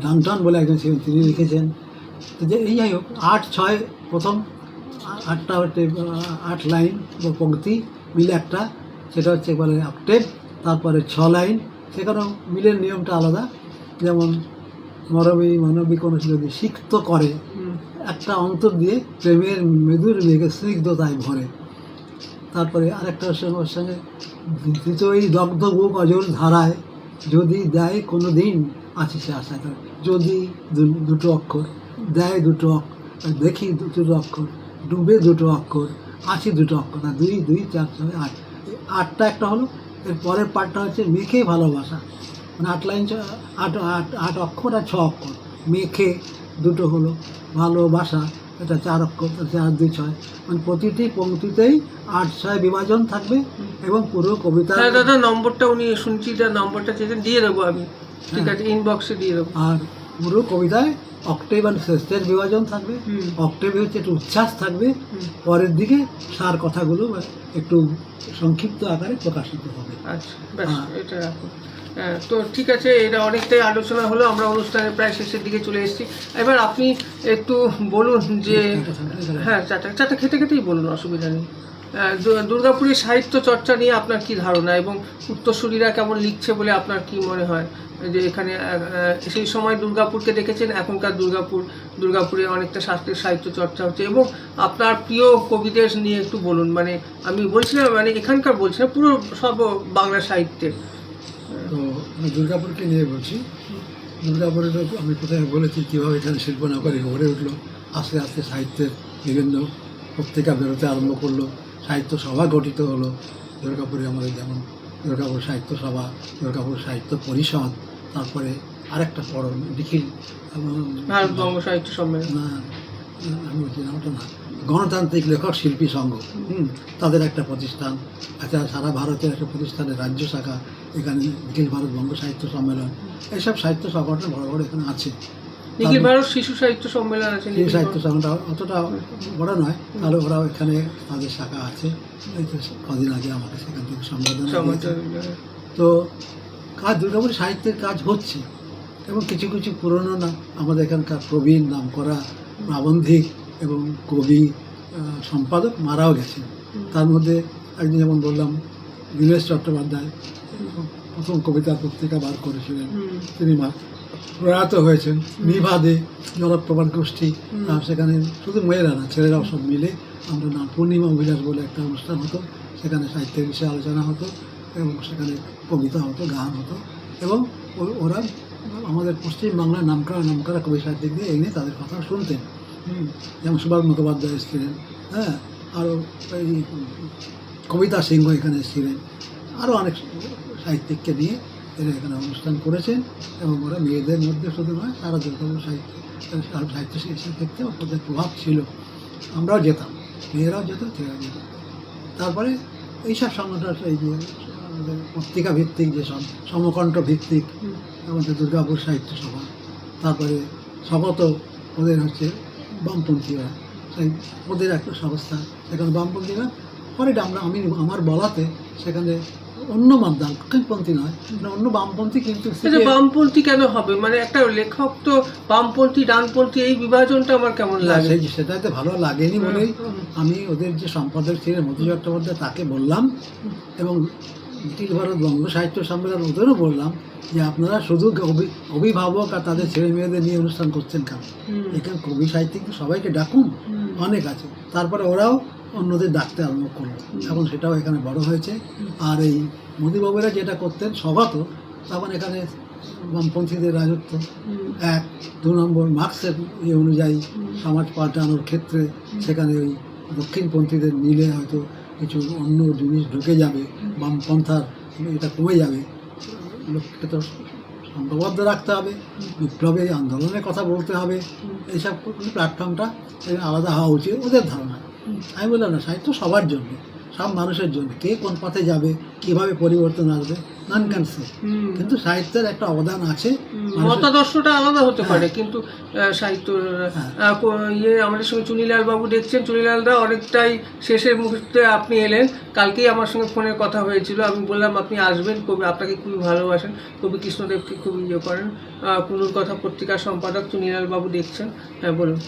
ডানটন বলে একজন ছিলেন, তিনি লিখেছেন। তো যে এই যাই হোক, 8-6 প্রথম 8টা হচ্ছে 8 লাইন বা পংক্তি মিলে একটা, সেটা হচ্ছে বলে অক্টেভ। তারপরে 6 লাইন, সেখানেও মিলের নিয়মটা আলাদা। যেমন মরমী মানবী কোনো যদি সিক্ত করে, একটা অন্তর দিয়ে প্রেমের মেদুর মেঘে স্নিগ্ধতায় ভরে। তারপরে আরেকটা ওর সঙ্গে দ্বিতীয় দগ্ধ বুক অজর ধারায়, যদি দেয় কোনো দিন আছে সে আশা করে। যদি 2টো অক্ষর, দেয় 2টো অক্ষর, দেখি 2টো অক্ষর, ডুবে 2টো অক্ষর, আছে 2টো অক্ষর, না 2, 2, 4, 6, 8, 8টা একটা হলো। এর পরের পার্টটা হচ্ছে মেখে ভালোবাসা, মানে 8 লাইন, 8 অক্ষর আর 6 অক্ষর, মেখে 2টো হলো, ভালোবাসা এটা 4 অক্ষর, 4, 2, 6, মানে প্রতিটি পংক্তিতেই 8-6 বিভাজন থাকবে। এবং পুরো কবিতা, হ্যাঁ দাদা, নম্বরটা উনি শুনছিটার নম্বরটা চেয়েছেন, দিয়ে দেবো আমি, ঠিক আছে, ইনবক্সে দিয়ে দেবো। আর পুরো কবিতায় অক্টেভ আর শেষের বিভাজন থাকবে। অক্টেভে হচ্ছে একটু উচ্ছ্বাস থাকবে, পরের দিকে সার কথাগুলো একটু সংক্ষিপ্ত আকারে প্রকাশিত হবে। আচ্ছা, ব্যাস, এটা রাখুন। তো ঠিক আছে, এটা অনেকটাই আলোচনা হলো, আমরা অনুষ্ঠানের প্রায় শেষের দিকে চলে এসেছি। এবার আপনি একটু বলুন যে, হ্যাঁ চাটা খেতে খেতেই বলুন, অসুবিধা নেই। দুর্গাপুরের সাহিত্য চর্চা নিয়ে আপনার কি ধারণা, এবং উত্তরসূরিরা কেমন লিখছে বলে আপনার কি মনে হয়? যে এখানে সেই সময় দুর্গাপুরকে দেখেছেন, এখনকার দুর্গাপুরে অনেকটা সাহিত্য চর্চা হচ্ছে, এবং আপনার প্রিয় কবিদের নিয়ে একটু বলুন। মানে আমি বলছিলাম, মানে এখানকার বলছি না, পুরো সব বাংলা সাহিত্যের। তো আমি দুর্গাপুরকে নিয়ে বলছি। দুর্গাপুরে তো আমি কোথায় বলেছি কীভাবে এখানে শিল্পনগরী গড়ে উঠলো, আস্তে আস্তে সাহিত্যের বিভিন্ন পত্রিকা বেরোতে আরম্ভ করলো, সাহিত্য সভা গঠিত হলো দুর্গাপুরে। আমাদের যেমন দুর্গাপুর সাহিত্য সভা, দুর্গাপুর সাহিত্য পরিষদ, তারপরে আরেকটা নিখিল ভারতবঙ্গ সাহিত্য সম্মেলন, না আমি বলছি নামটা না, গণতান্ত্রিক লেখক শিল্পী সংঘ, তাদের একটা প্রতিষ্ঠান। আচ্ছা, সারা ভারতের একটা প্রতিষ্ঠানের রাজ্য শাখা, এখানে নিখিল ভারত বঙ্গ সাহিত্য সম্মেলন, এইসব সাহিত্য সংগঠন বড় বড় এখানে আছে। নিখিল ভারত শিশু সাহিত্য সম্মেলন আছে, শিশু সাহিত্য সংগঠন অতটা বড় নয়, তাহলে ওরাও এখানে তাদের শাখা আছে। এই তো কদিন আগে আমাকে সেখান থেকে সম্বোধন। তো দুর্গাপুর সাহিত্যের কাজ হচ্ছে, এবং কিছু কিছু পুরনো না আমাদের এখানকার প্রবীণ নাম করা প্রাবন্ধিক এবং কবি সম্পাদক মারাও গেছেন। তার মধ্যে একদিন যেমন বললাম দীনেশ চট্টোপাধ্যায় প্রথম কবিতা পত্রিকা বার করেছিলেন, তিনি প্রয়াত হয়েছেন। নিভাদে জলপ্রপাত গোষ্ঠী, সেখানে শুধু মেয়েরা না, ছেলেরাও সব মিলে আমরা নাম পূর্ণিমা অভিলাষ বলে একটা অনুষ্ঠান হতো, সেখানে সাহিত্যের বিষয়ে আলোচনা হতো এবং সেখানে কবিতা হতো, গান হতো এবং ওরা আমাদের পশ্চিমবাংলার নামকরা কবি সাহিত্যিকদের এনে তাদের কথা শুনতেন। যেমন সুভাষ মুখোপাধ্যায় এসেছিলেন, হ্যাঁ, আরও এই কবিতা সিংহ এখানে এসেছিলেন, আরও অনেক সাহিত্যিককে নিয়ে এরা এখানে অনুষ্ঠান করেছেন এবং ওরা মেয়েদের মধ্যে শুধু নয়, সারা দুর্গাপুর সাহিত্য ক্ষেত্রে ওদের প্রভাব ছিল। আমরাও যেতাম, মেয়েরাও যেত, ছেলেরাও যেত। তারপরে এইসব সংগঠন, এই যে আমাদের পত্রিকা ভিত্তিক, যে সমকণ্ঠ ভিত্তিক আমাদের দুর্গাপুর সাহিত্য সভা, তারপরে স্বগত ওদের হচ্ছে বামপন্থীরা, সেই ওদের একটা সংস্থা, সেখানে বামপন্থীরা পরে আমার বলাতে সেখানে অন্য মাধ্যম দক্ষিণপন্থী নয়, অন্য বামপন্থী, কিন্তু বামপন্থী কেন হবে? মানে একটা লেখক তো বামপন্থী ডানপন্থী এই বিভাজনটা আমার কেমন লাগে, সেটাতে ভালো লাগেনি বলেই আমি ওদের যে সম্পাদক ছিলেন মধু চট্টোপাধ্যায়, তাকে বললাম এবং ব্রিটিশ ভারত বঙ্গ সাহিত্য সম্মেলন ওদেরও বললাম যে আপনারা শুধু অভিভাবক আর তাদের ছেলে মেয়েদের নিয়ে অনুষ্ঠান করছেন কেন? এখানে কবি সাহিত্যিক সবাইকে ডাকুন, অনেক আছে। তারপরে ওরাও অন্যদের ডাকতে আরম্ভ করলো, এখন সেটাও এখানে বড় হয়েছে। আর এই মোদিবাবুরা যেটা করতেন স্বগত, তখন এখানে বামপন্থীদের রাজত্ব, 1, 2 নম্বর মার্ক্সের ইয়ে অনুযায়ী সমাজ পাল্টানোর ক্ষেত্রে সেখানে ওই দক্ষিণপন্থীদের মিলে হয়তো কিছু অন্য জিনিস ঢুকে যাবে, বামপন্থার এটা কমে যাবে। লোককে তো সংঘবদ্ধ রাখতে হবে, বিপ্লবে আন্দোলনের কথা বলতে হবে, এইসব প্ল্যাটফর্মটা আলাদা হওয়া উচিত ওদের ধারণা। আমি বললাম না, সাহিত্য সবার জন্য, সব মানুষের জন্য, কে কোন পথে যাবে, কিভাবে পরিবর্তন আসবে, নান ক্যান সে, কিন্তু সাহিত্যের একটা অবদান আছে। মতাদর্শটা আলাদা হতে পারে, কিন্তু সাহিত্য ইয়ে আমাদের সঙ্গে চুনিলাল বাবু দেখছেন, চুনিলাল দা অনেকটাই শেষের মুহূর্তে আপনি এলেন। কালকেই আমার সঙ্গে ফোনে কথা হয়েছিল, আমি বললাম আপনি আসবেন, কবি আপনাকে খুবই ভালোবাসেন, কবি কৃষ্ণদেবকে খুব ইয়ে করেন। কুনুর কথা পত্রিকার সম্পাদক চুনিলাল বাবু দেখছেন, হ্যাঁ বলুন।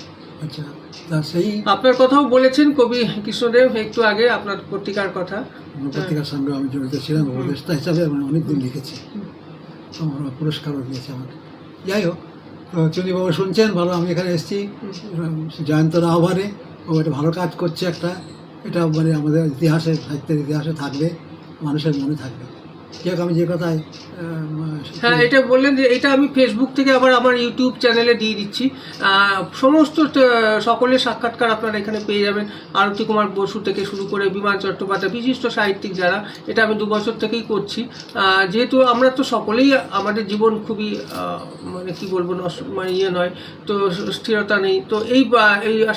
আচ্ছা, তা সেই আপনার কথাও বলেছেন কবি কৃষ্ণদেব একটু আগে, আপনার পত্রিকার কথা। পত্রিকার সঙ্গে আমি জড়িত ছিলাম, উপদেষ্টা হিসাবে আমি অনেকদিন লিখেছি, আমার পুরস্কারও দিয়েছে আমাকে। যাই হোক, চুনিবাবু শুনছেন ভালো, আমি এখানে এসেছি জয়ন্তর আহ্বানে, ও একটা ভালো কাজ করছে একটা, এটা মানে আমাদের ইতিহাসে, সাহিত্যের ইতিহাসে থাকবে, মানুষের মনে থাকবে। যাই আমি যে কথায় হ্যাঁ এটা বললেন যে এটা আমি ফেসবুক থেকে আবার আমার ইউটিউব চ্যানেলে দিয়ে দিচ্ছি, সমস্ত সকলের সাক্ষাৎকার আপনারা এখানে পেয়ে যাবেন। আরতি কুমার বসু থেকে শুরু করে বিমান চট্টোপাধ্যায়, বিশিষ্ট সাহিত্যিক যারা, এটা আমি 2 বছর থেকেই করছি। যেহেতু আমরা তো সকলেই, আমাদের জীবন খুবই মানে কি বলবো, মানে ইয়ে নয় তো, স্থিরতা নেই তো, এই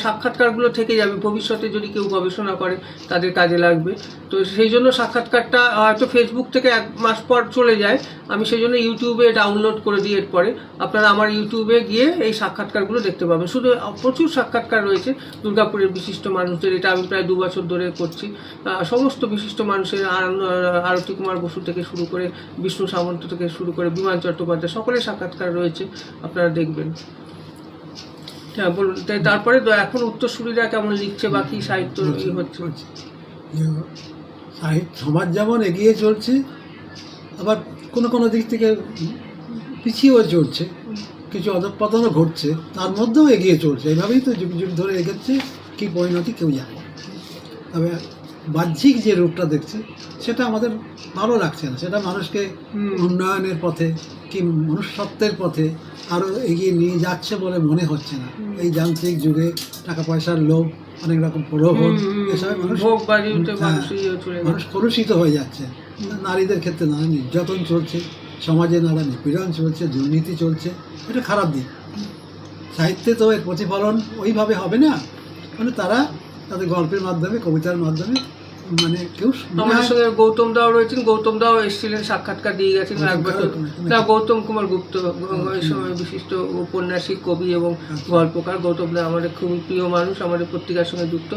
সাক্ষাৎকারগুলো থেকে যাবে, ভবিষ্যতে যদি কেউ গবেষণা করে তাদের কাজে লাগবে। তো সেই জন্য সাক্ষাৎকারটা হয়তো ফেসবুক থেকে 1 মাস পর চলে যায়, আমি সেই জন্য ইউটিউবে ডাউনলোড করে দিই। এরপরে আপনারা আমার ইউটিউবে গিয়ে এই সাক্ষাৎকারগুলো দেখতে পাবেন। শুধু প্রচুর সাক্ষাৎকার রয়েছে দুর্গাপুরের বিশিষ্ট মানুষদের, এটা আমি প্রায় 2 বছর ধরে করছি। সমস্ত বিশিষ্ট মানুষের, আরতি কুমার বসু থেকে শুরু করে বিষ্ণু সামন্ত থেকে শুরু করে বিমান চট্টোপাধ্যায়, সকলের সাক্ষাৎকার রয়েছে, আপনারা দেখবেন। হ্যাঁ বলুন, তারপরে এখন উত্তরসূরিরা কেমন লিখছে বা কি সাহিত্য হচ্ছে? সাহিত্য সমাজ যেমন এগিয়ে চলছে, আবার কোনো দিক থেকে পিছিয়েও চলছে, কিছু অধঃপতনও ঘটছে, তার মধ্যেও এগিয়ে চলছে। এইভাবেই তো যুগ যুগ ধরে এগোচ্ছে, কী পরিণতি কেউ জানে। তবে বাহ্যিক যে রূপটা দেখছে সেটা আমাদের ভালো লাগছে না, সেটা মানুষকে উন্নয়নের পথে কি মনুষ্যত্বের পথে আরও এগিয়ে নিয়ে যাচ্ছে বলে মনে হচ্ছে না। এই যান্ত্রিক যুগে টাকা পয়সার লোভ, অনেক রকম প্রলোভন, এসব মানুষ কলুষিত হয়ে যাচ্ছে। নারীদের ক্ষেত্রে নানা নির্যাতন চলছে, সমাজে নানা নিপীড়ন চলছে, দুর্নীতি চলছে, এটা খারাপ দিক। সাহিত্যে তো এর প্রতিফলন ওইভাবে হবে না, মানে তারা তাদের গল্পের মাধ্যমে, কবিতার মাধ্যমে, মানে কেউ আমার সঙ্গে গৌতম দাও রয়েছেন, গৌতম দাও এসেছিলেন, সাক্ষাৎকার দিয়ে গেছেন 1 বছর। গৌতম কুমার গুপ্ত, ওই সময় বিশিষ্ট ঔপন্যাসিক, কবি এবং গল্পকার। গৌতম দা আমাদের খুবই প্রিয় মানুষ, আমাদের পত্রিকার সঙ্গে যুক্ত।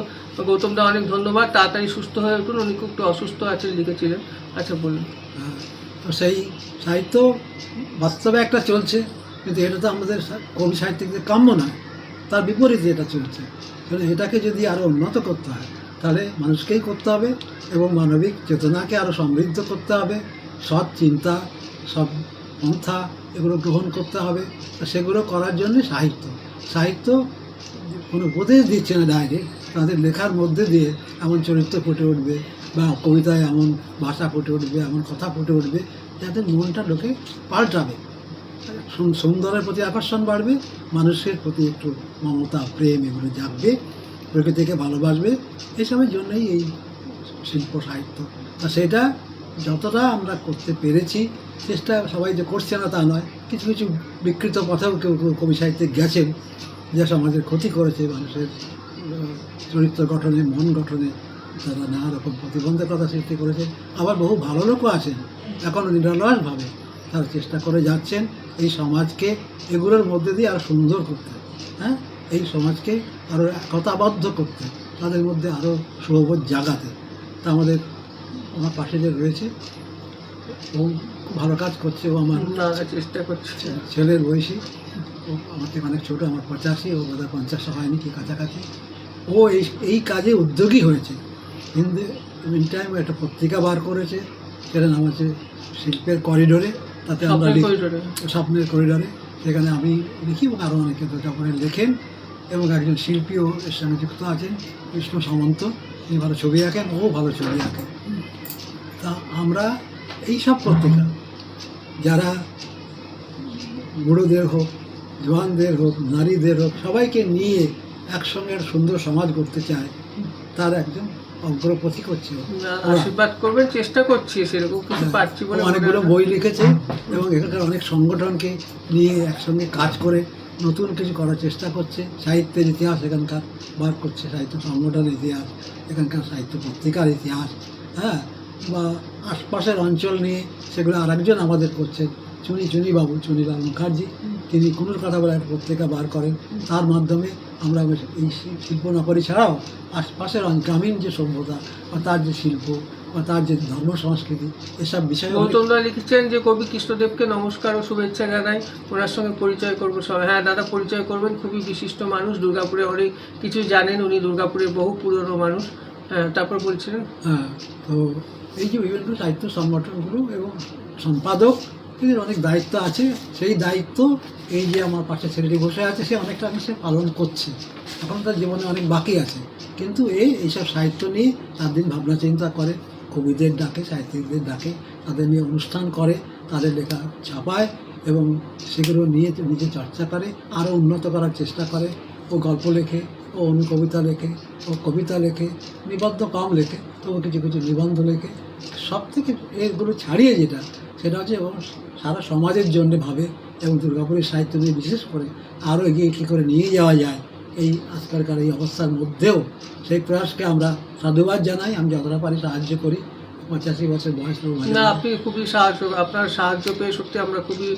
গৌতম দা অনেক ধন্যবাদ, তাড়াতাড়ি সুস্থ হয়ে উঠুন, উনি খুব একটু অসুস্থ আছেন লিখেছিলেন। আচ্ছা বলুন। তো সেই সাহিত্য বাস্তবে একটা চলছে, কিন্তু এটা তো আমাদের কবি সাহিত্যিকদের কাম্য নয়, তার বিপরীতে এটা চলছে। এটাকে যদি আরও উন্নত করতে হয়, তাহলে মানুষকেই করতে হবে এবং মানবিক চেতনাকে আরও সমৃদ্ধ করতে হবে, সৎ চিন্তা, সব পন্থা এগুলো গ্রহণ করতে হবে। তো সেগুলো করার জন্য সাহিত্য কোনো উপদেশ দিচ্ছে না ডাইরেক্ট, তাদের লেখার মধ্যে দিয়ে এমন চরিত্র ফুটে উঠবে বা কবিতায় এমন ভাষা ফুটে উঠবে, এমন কথা ফুটে উঠবে যাতে মনটা লোকে পাল্টাবে, সুন্দরের প্রতি আকর্ষণ বাড়বে, মানুষের প্রতি একটু মমতা প্রেম এগুলো জাগবে, প্রকৃতিকে ভালোবাসবে। এসবের জন্যই এই শিল্প সাহিত্য। তা সেটা যতটা আমরা করতে পেরেছি, চেষ্টা সবাই যে করছে না তা নয়, কিছু কিছু বিকৃত পথেও কেউ কেউ কবি সাহিত্যে গেছেন, যা সমাজের ক্ষতি করেছে, মানুষের চরিত্র গঠনে, মন গঠনে তারা নানা রকম প্রতিবন্ধকতা সৃষ্টি করেছে। আবার বহু ভালো লোকও আছেন এখনও নিরলসভাবে তারা চেষ্টা করে যাচ্ছেন এই সমাজকে এগুলোর মধ্যে দিয়ে আরও সুন্দর করতে, হ্যাঁ, এই সমাজকে আরও একতাবদ্ধ করতে, তাদের মধ্যে আরও শুভবোধ জাগাতে। তা আমার পাশে যে রয়েছে ও খুব ভালো কাজ করছে। ও আমার চেষ্টা করছে, ছেলের বয়সী, ও আমার থেকে অনেক ছোটো, আমার 85, ও বোধহয় 50 হয়নি কি কাছাকাছি। ও এই কাজে উদ্যোগী হয়েছে। কিন্তু ইন টাইম একটা পত্রিকা বার করেছে, সেটা নাম হচ্ছে শিল্পের করিডোরে। তাতে আমরা স্বপ্নের করিডোরে, সেখানে আমি লিখি এবং আরও অনেকে দুটা করে লেখেন, এবং একজন শিল্পীও এর সঙ্গে যুক্ত আছেন, কৃষ্ণ সামন্ত। তিনি ভালো ছবি আঁকেন, ও ভালো ছবি আঁকেন। তা আমরা এই সব পত্রিকা, যারা বুড়োদের হোক, জওয়ানদের হোক, নারীদের হোক, সবাইকে নিয়ে একসঙ্গে একটা সুন্দর সমাজ করতে চায়, তার একজন অগ্রপথী করছে। আশীর্বাদ করবেন, চেষ্টা করছি, সেরকম কিছু পাচ্ছি বলে। অনেকগুলো বই লিখেছে এবং এখানকার অনেক সংগঠনকে নিয়ে একসঙ্গে কাজ করে নতুন কিছু করার চেষ্টা করছে। সাহিত্যের ইতিহাস এখানকার বার করছে, সাহিত্য সংগঠনের ইতিহাস, এখানকার সাহিত্য পত্রিকার ইতিহাস, হ্যাঁ, বা আশপাশের অঞ্চল নিয়ে সেগুলো আরেকজন আমাদের করছেন, চুনিলাল মুখার্জি। তিনি কুনুর কথা বলে একটা পত্রিকা বার করেন, তার মাধ্যমে আমরা এই শিল্পনগরী ছাড়াও আশপাশের গ্রামীণ যে সভ্যতা বা তার যে শিল্প বা তার যে ধর্ম সংস্কৃতি, এসব বিষয়ে গৌতমদা লিখেছেন যে কবি কৃষ্ণদেবকে নমস্কার ও শুভেচ্ছা জানাই, ওনার সঙ্গে পরিচয় করবো সবাই। হ্যাঁ দাদা, পরিচয় করবেন, খুবই বিশিষ্ট মানুষ, দুর্গাপুরে অনেক কিছু জানেন উনি, দুর্গাপুরের বহু পুরনো মানুষ। হ্যাঁ, তারপর বলছিলেন। হ্যাঁ, তো এই যে বিভিন্ন সাহিত্য সংগঠনগুলো এবং সম্পাদক, এদের অনেক দায়িত্ব আছে। সেই দায়িত্ব এই যে আমার পাশে ছেলেটি বসে আছে, সে অনেকটা সে পালন করছে। এখন তার জীবনে অনেক বাকি আছে, কিন্তু এইসব সাহিত্য নিয়ে তার দিন ভাবনা চিন্তা করে, কবিদের ডাকে, সাহিত্যিকদের ডাকে, তাদের নিয়ে অনুষ্ঠান করে, তাদের লেখা ছাপায় এবং সেগুলো নিয়ে নিজে চর্চা করে, আরও উন্নত করার চেষ্টা করে। ও গল্প লেখে, ও অনুকবিতা লেখে, ও কবিতা লেখে, নিবদ্ধ কম লেখে, তবু কিছু কিছু নিবন্ধ লেখে। সব থেকে এগুলো ছাড়িয়ে সেটা হচ্ছে এবং সারা সমাজের জন্য ভাবে, এবং দুর্গাপুরের সাহিত্য নিয়ে বিশেষ করে আরও এগিয়ে কী করে নিয়ে যাওয়া যায় এই আজকালকার এই অবস্থার মধ্যেও, সেই প্রয়াসকে আমরা সাধুবাদ জানাই। আমি যতটা পারি সাহায্য করি। 85 বছর বয়স না, আপনি খুবই আপনার সাহায্য পেয়ে সত্যি আমরা খুবই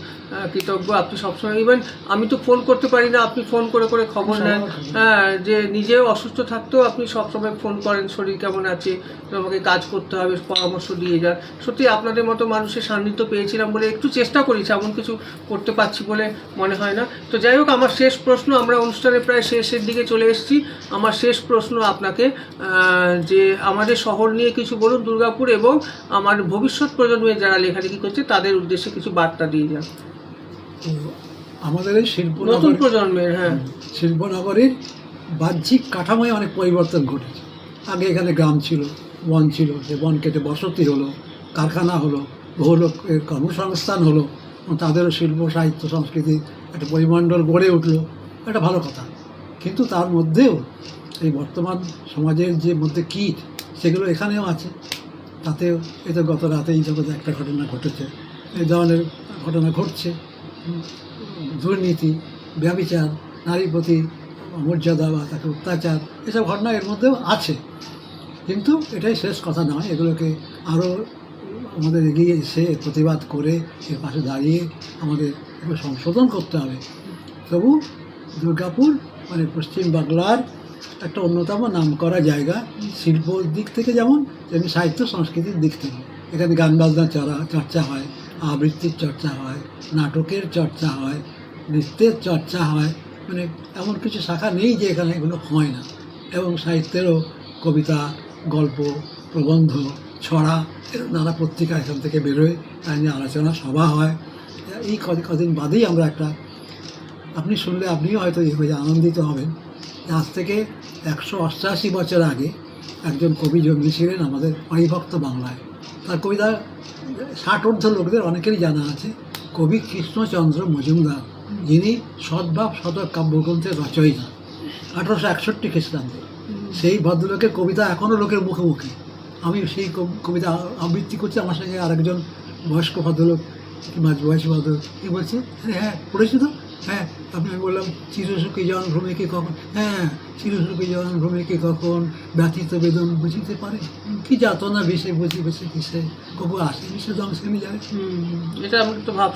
কৃতজ্ঞ। আপনি সবসময়, ইভেন আমি তো ফোন করতে পারি না, আপনি ফোন করে করে খবর নেন। হ্যাঁ, যে নিজেও অসুস্থ থাকতেও আপনি সবসময় ফোন করেন, শরীর কেমন আছে, আমাকে কাজ করতে হবে, পরামর্শ দিয়ে যান। সত্যি আপনাদের মতো মানুষের সান্নিধ্য পেয়েছিলাম বলে একটু চেষ্টা করেছি, এমন কিছু করতে পারছি বলে মনে হয় না। তো যাই হোক, আমার শেষ প্রশ্ন, আমরা অনুষ্ঠানের প্রায় শেষের দিকে চলে এসেছি। আমার শেষ প্রশ্ন আপনাকে, যে আমাদের শহর নিয়ে কিছু বলুন, দুর্গাপুর, এবং আমার ভবিষ্যৎ প্রজন্মের যারা লেখালেখি করছে তাদের উদ্দেশ্যে কিছু বার্তা দিয়ে যান। আমাদের এই নতুন প্রজন্মের, হ্যাঁ, শিল্পনগরীর বাহ্যিক কাঠামোয় অনেক পরিবর্তন ঘটেছে। আগে এখানে গ্রাম ছিল, বন ছিল, সে বন কেটে বসতি হলো, কারখানা হলো, বহু লোকের কর্মসংস্থান হলো, তাদেরও শিল্প সাহিত্য সংস্কৃতির একটা পরিমণ্ডল গড়ে উঠলো, একটা ভালো কথা। কিন্তু তার মধ্যেও এই বর্তমান সমাজের যে মধ্যে কীট, সেগুলো এখানেও আছে। তাতেও এই তো গত রাতে এই জগতে একটা ঘটনা ঘটেছে, এই ধরনের ঘটনা ঘটছে। দুর্নীতি, ব্যভিচার, নারীর প্রতি অমর্যাদা বা তাকে অত্যাচার, এসব ঘটনা এর মধ্যেও আছে। কিন্তু এটাই শেষ কথা নয়, এগুলোকে আরও আমাদের এগিয়ে এসে প্রতিবাদ করে এর পাশে দাঁড়িয়ে আমাদের এগুলো সংশোধন করতে হবে। তবু দুর্গাপুর মানে পশ্চিম বাংলার একটা অন্যতম নামকরা জায়গা, শিল্পর দিক থেকে যেমন, তেমনি সাহিত্য সংস্কৃতির দিক থেকে। এখানে গান বাজনার চর্চা হয়, আবৃত্তির চর্চা হয়, নাটকের চর্চা হয়, নৃত্যের চর্চা হয়। মানে এমন কিছু শাখা নেই যে এখানে এগুলো হয় না। এবং সাহিত্যেরও কবিতা, গল্প, প্রবন্ধ, ছড়া, এরকম নানা পত্রিকা এখান থেকে বেরোয়, তাই নিয়ে আলোচনা সভা হয়। এই কদিন বাদেই আমরা একটা, আপনি শুনলে আপনিও হয়তো আনন্দিত হবেন, আজ থেকে 188 বছর আগে একজন কবি জন্মেছিলেন আমাদের অবিভক্ত বাংলায়। তার কবিতা 60 ঊর্ধ্ব লোকদের অনেকেরই জানা আছে, কবি কৃষ্ণচন্দ্র মজুমদার, যিনি সদ্ভাব শতক কাব্যগ্রন্থের রচয়িতা, 1861 খ্রিস্টাব্দে। সেই ভদ্রলোকের কবিতা এখনও লোকের মুখে মুখে। আমি সেই কবিতা আবৃত্তি করছি, আমার সঙ্গে আরেকজন বয়স্ক ভদ্রলোক, মাঝ বয়সী ভদ্রলোক, কি বলছে, হ্যাঁ পড়েছি তো, হ্যাঁ। আমি বললাম, চিরসুখী জন ভ্রমিকে কখন, হ্যাঁ চিরসুখী জন ভ্রমিকে কখন ব্যথিত বেদন বুঝিতে পারে, কি যাতনা বেশে বুঝি বেশে কিসে, কবু আসে মিশে জংশনে যায়। এটা আমি তো ভাব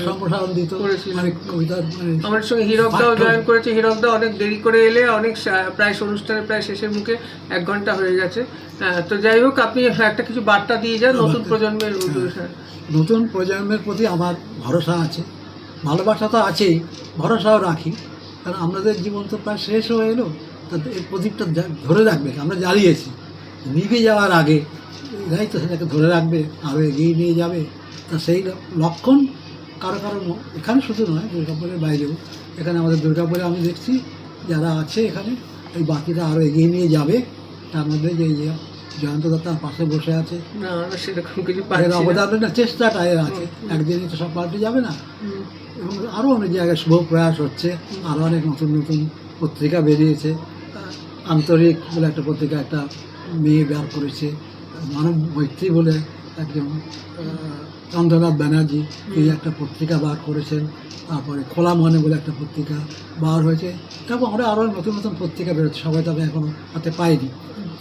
সম্প্রসারণ দিত মানে কবিতার, মানে আমাদের সঙ্গে হীরকদাও জয়েন করেছে। হীরকদা অনেক দেরি করে এলে, অনেক প্রায় অনুষ্ঠানের প্রায় শেষের মুখে, 1 ঘন্টা হয়ে গেছে। তো যাই হোক, আপনি একটা কিছু বার্তা দিয়ে যান নতুন প্রজন্মের উদ্দেশ্যে। নতুন প্রজন্মের প্রতি আমার ভরসা আছে, ভালোবাসা তো আছেই, ভরসাও রাখি, কারণ আমাদের জীবন তো প্রায় শেষ হয়ে এলো। তা এই প্রদীপটা ধরে রাখবে, আমরা জ্বালিয়েছি, নিভে যাওয়ার আগে এরাই তো সেটাকে ধরে রাখবে, আরও এগিয়ে নিয়ে যাবে। তা সেই লক্ষণ কারো কারো এখানে শুধু নয়, দুর্গাপুরের বাইরেও, এখানে আমাদের দুর্গাপুরে আমি দেখছি যারা আছে এখানে, এই বাকিটা আরও এগিয়ে নিয়ে যাবে। তার মধ্যে যে জয়ন্ত দত্তার পাশে বসে আছে, সেরকম কিছু অবদানের না, চেষ্টাটা এর আছে, একদিনই তো সব পাল্টে যাবে না। এবং আরও অনেক জায়গায় শুভ প্রয়াস হচ্ছে, আরও অনেক নতুন নতুন পত্রিকা বেরিয়েছে। আন্তরিক বলে একটা পত্রিকা একটা মেয়ে বের করেছে, মানব মৈত্রী বলে একজন চন্দ্রনাথ ব্যানার্জি, তিনি একটা পত্রিকা বার করেছেন। তারপরে খোলা মনে বলে একটা পত্রিকা বার হয়েছে, এবং আমরা আরও নতুন নতুন পত্রিকা বেরোচ্ছে, সবাই তো আমি এখনও হাতে পাইনি।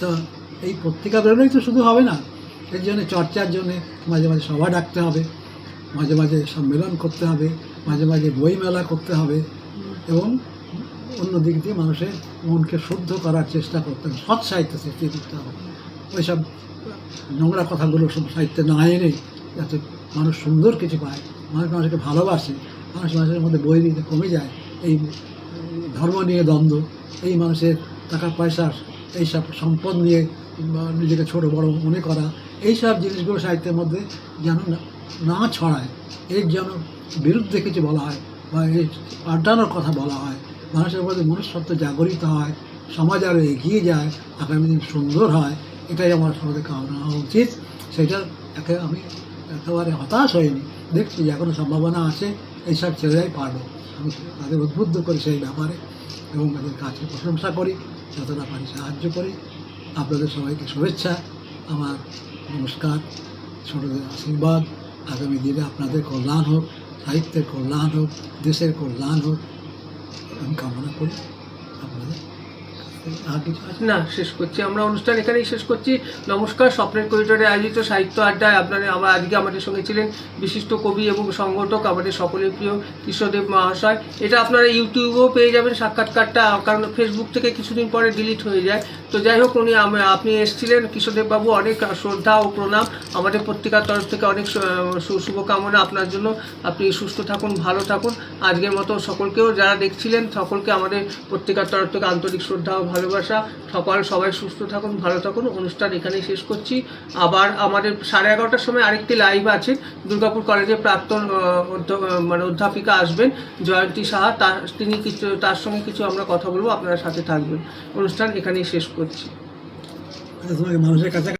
তো এই পত্রিকা বেরোলেই তো শুধু হবে না, এর জন্য চর্চার জন্যে মাঝে মাঝে সভা ডাকতে হবে, মাঝে মাঝে সম্মেলন করতে হবে, মাঝে মাঝে বই মেলা করতে হবে, এবং অন্য দিক দিয়ে মানুষের মনকে শুদ্ধ করার চেষ্টা করতে হবে, সৎ সাহিত্য সৃষ্টি করতে হবে। ওইসব নোংরা কথাগুলো সব সাহিত্যে না এনে যাতে মানুষ সুন্দর কিছু পায়, মানুষ মানুষকে ভালোবাসে, মানুষ মানুষের মধ্যে বই দিতে কমে যায়, এই ধর্ম নিয়ে দ্বন্দ্ব, এই মানুষের টাকা পয়সা, এইসব সম্পদ নিয়ে নিজেকে ছোটো বড় মনে করা, এইসব জিনিসগুলো সাহিত্যের মধ্যে যেন না ছড়ায়, এর যেন বিরুদ্ধে কিছু বলা হয় বা এই পাল্টানোর কথা বলা হয়, মানুষের মধ্যে মনুষ্যত্ব জাগরিত হয়, সমাজ আরও এগিয়ে যায়, আগামী দিন সুন্দর হয়, এটাই আমার সমাজে কামনা হওয়া উচিত। সেটার আমি একেবারে হতাশ হইনি, দেখছি যে এখনও সম্ভাবনা আছে, এইসব ছেলেরাই পারবে। আমি তাদের উদ্বুদ্ধ করি সেই ব্যাপারে, এবং তাদের কাছে প্রশংসা করি, যতটা পারি সাহায্য করি। আপনাদের সবাইকে শুভেচ্ছা, আমার নমস্কার, ছোটদের আশীর্বাদ। আগামী দিনে আপনাদের কল্যাণ হোক, সাহিত্যের কল্যাণ হোক, দেশের কল্যাণ হোক, আমি কামনা করি। আপনাদের আর কিছু আছে? না, শেষ করছি, আমরা অনুষ্ঠান এখানেই শেষ করছি। নমস্কার। স্বপ্নের করিডোরে আয়োজিত সাহিত্য আড্ডায় আজকে আমাদের সঙ্গে ছিলেন বিশিষ্ট কবি এবং সংগঠক আমাদের সকলের প্রিয় কৃষ্ণদেব মহাশয়। এটা আপনারা ইউটিউবেও পেয়ে যাবেন সাক্ষাৎকারটা, কারণ ফেসবুক থেকে কিছুদিন পরে ডিলিট হয়ে যায়। তো যাই হোক, আপনি এসেছিলেন কৃষ্ণদেব বাবু, অনেক শ্রদ্ধা ও প্রণাম, আমাদের পত্রিকার তরফ থেকে অনেক শুভকামনা আপনার জন্য। আপনি সুস্থ থাকুন, ভালো থাকুন। আজকের মতো সকলকেও যারা দেখছিলেন সকলকে আমাদের পত্রিকার তরফ থেকে আন্তরিক শ্রদ্ধা ও ভালোবাসা। সবাই সুস্থ থাকুন, ভালো থাকুন। অনুষ্ঠান এখানেই শেষ করছি। আবার আমাদের 11:30টার সময় আরেকটি লাইভ আছে, দুর্গাপুর কলেজের প্রাক্তন অধ্যাপিকা আসবেন, জয়ন্তী সাহা, তার সঙ্গে কিছু আমরা কথা বলবো, আপনারা সাথে থাকবেন। অনুষ্ঠান এখানেই শেষ করছি। তোমাকে মানুষের কাছে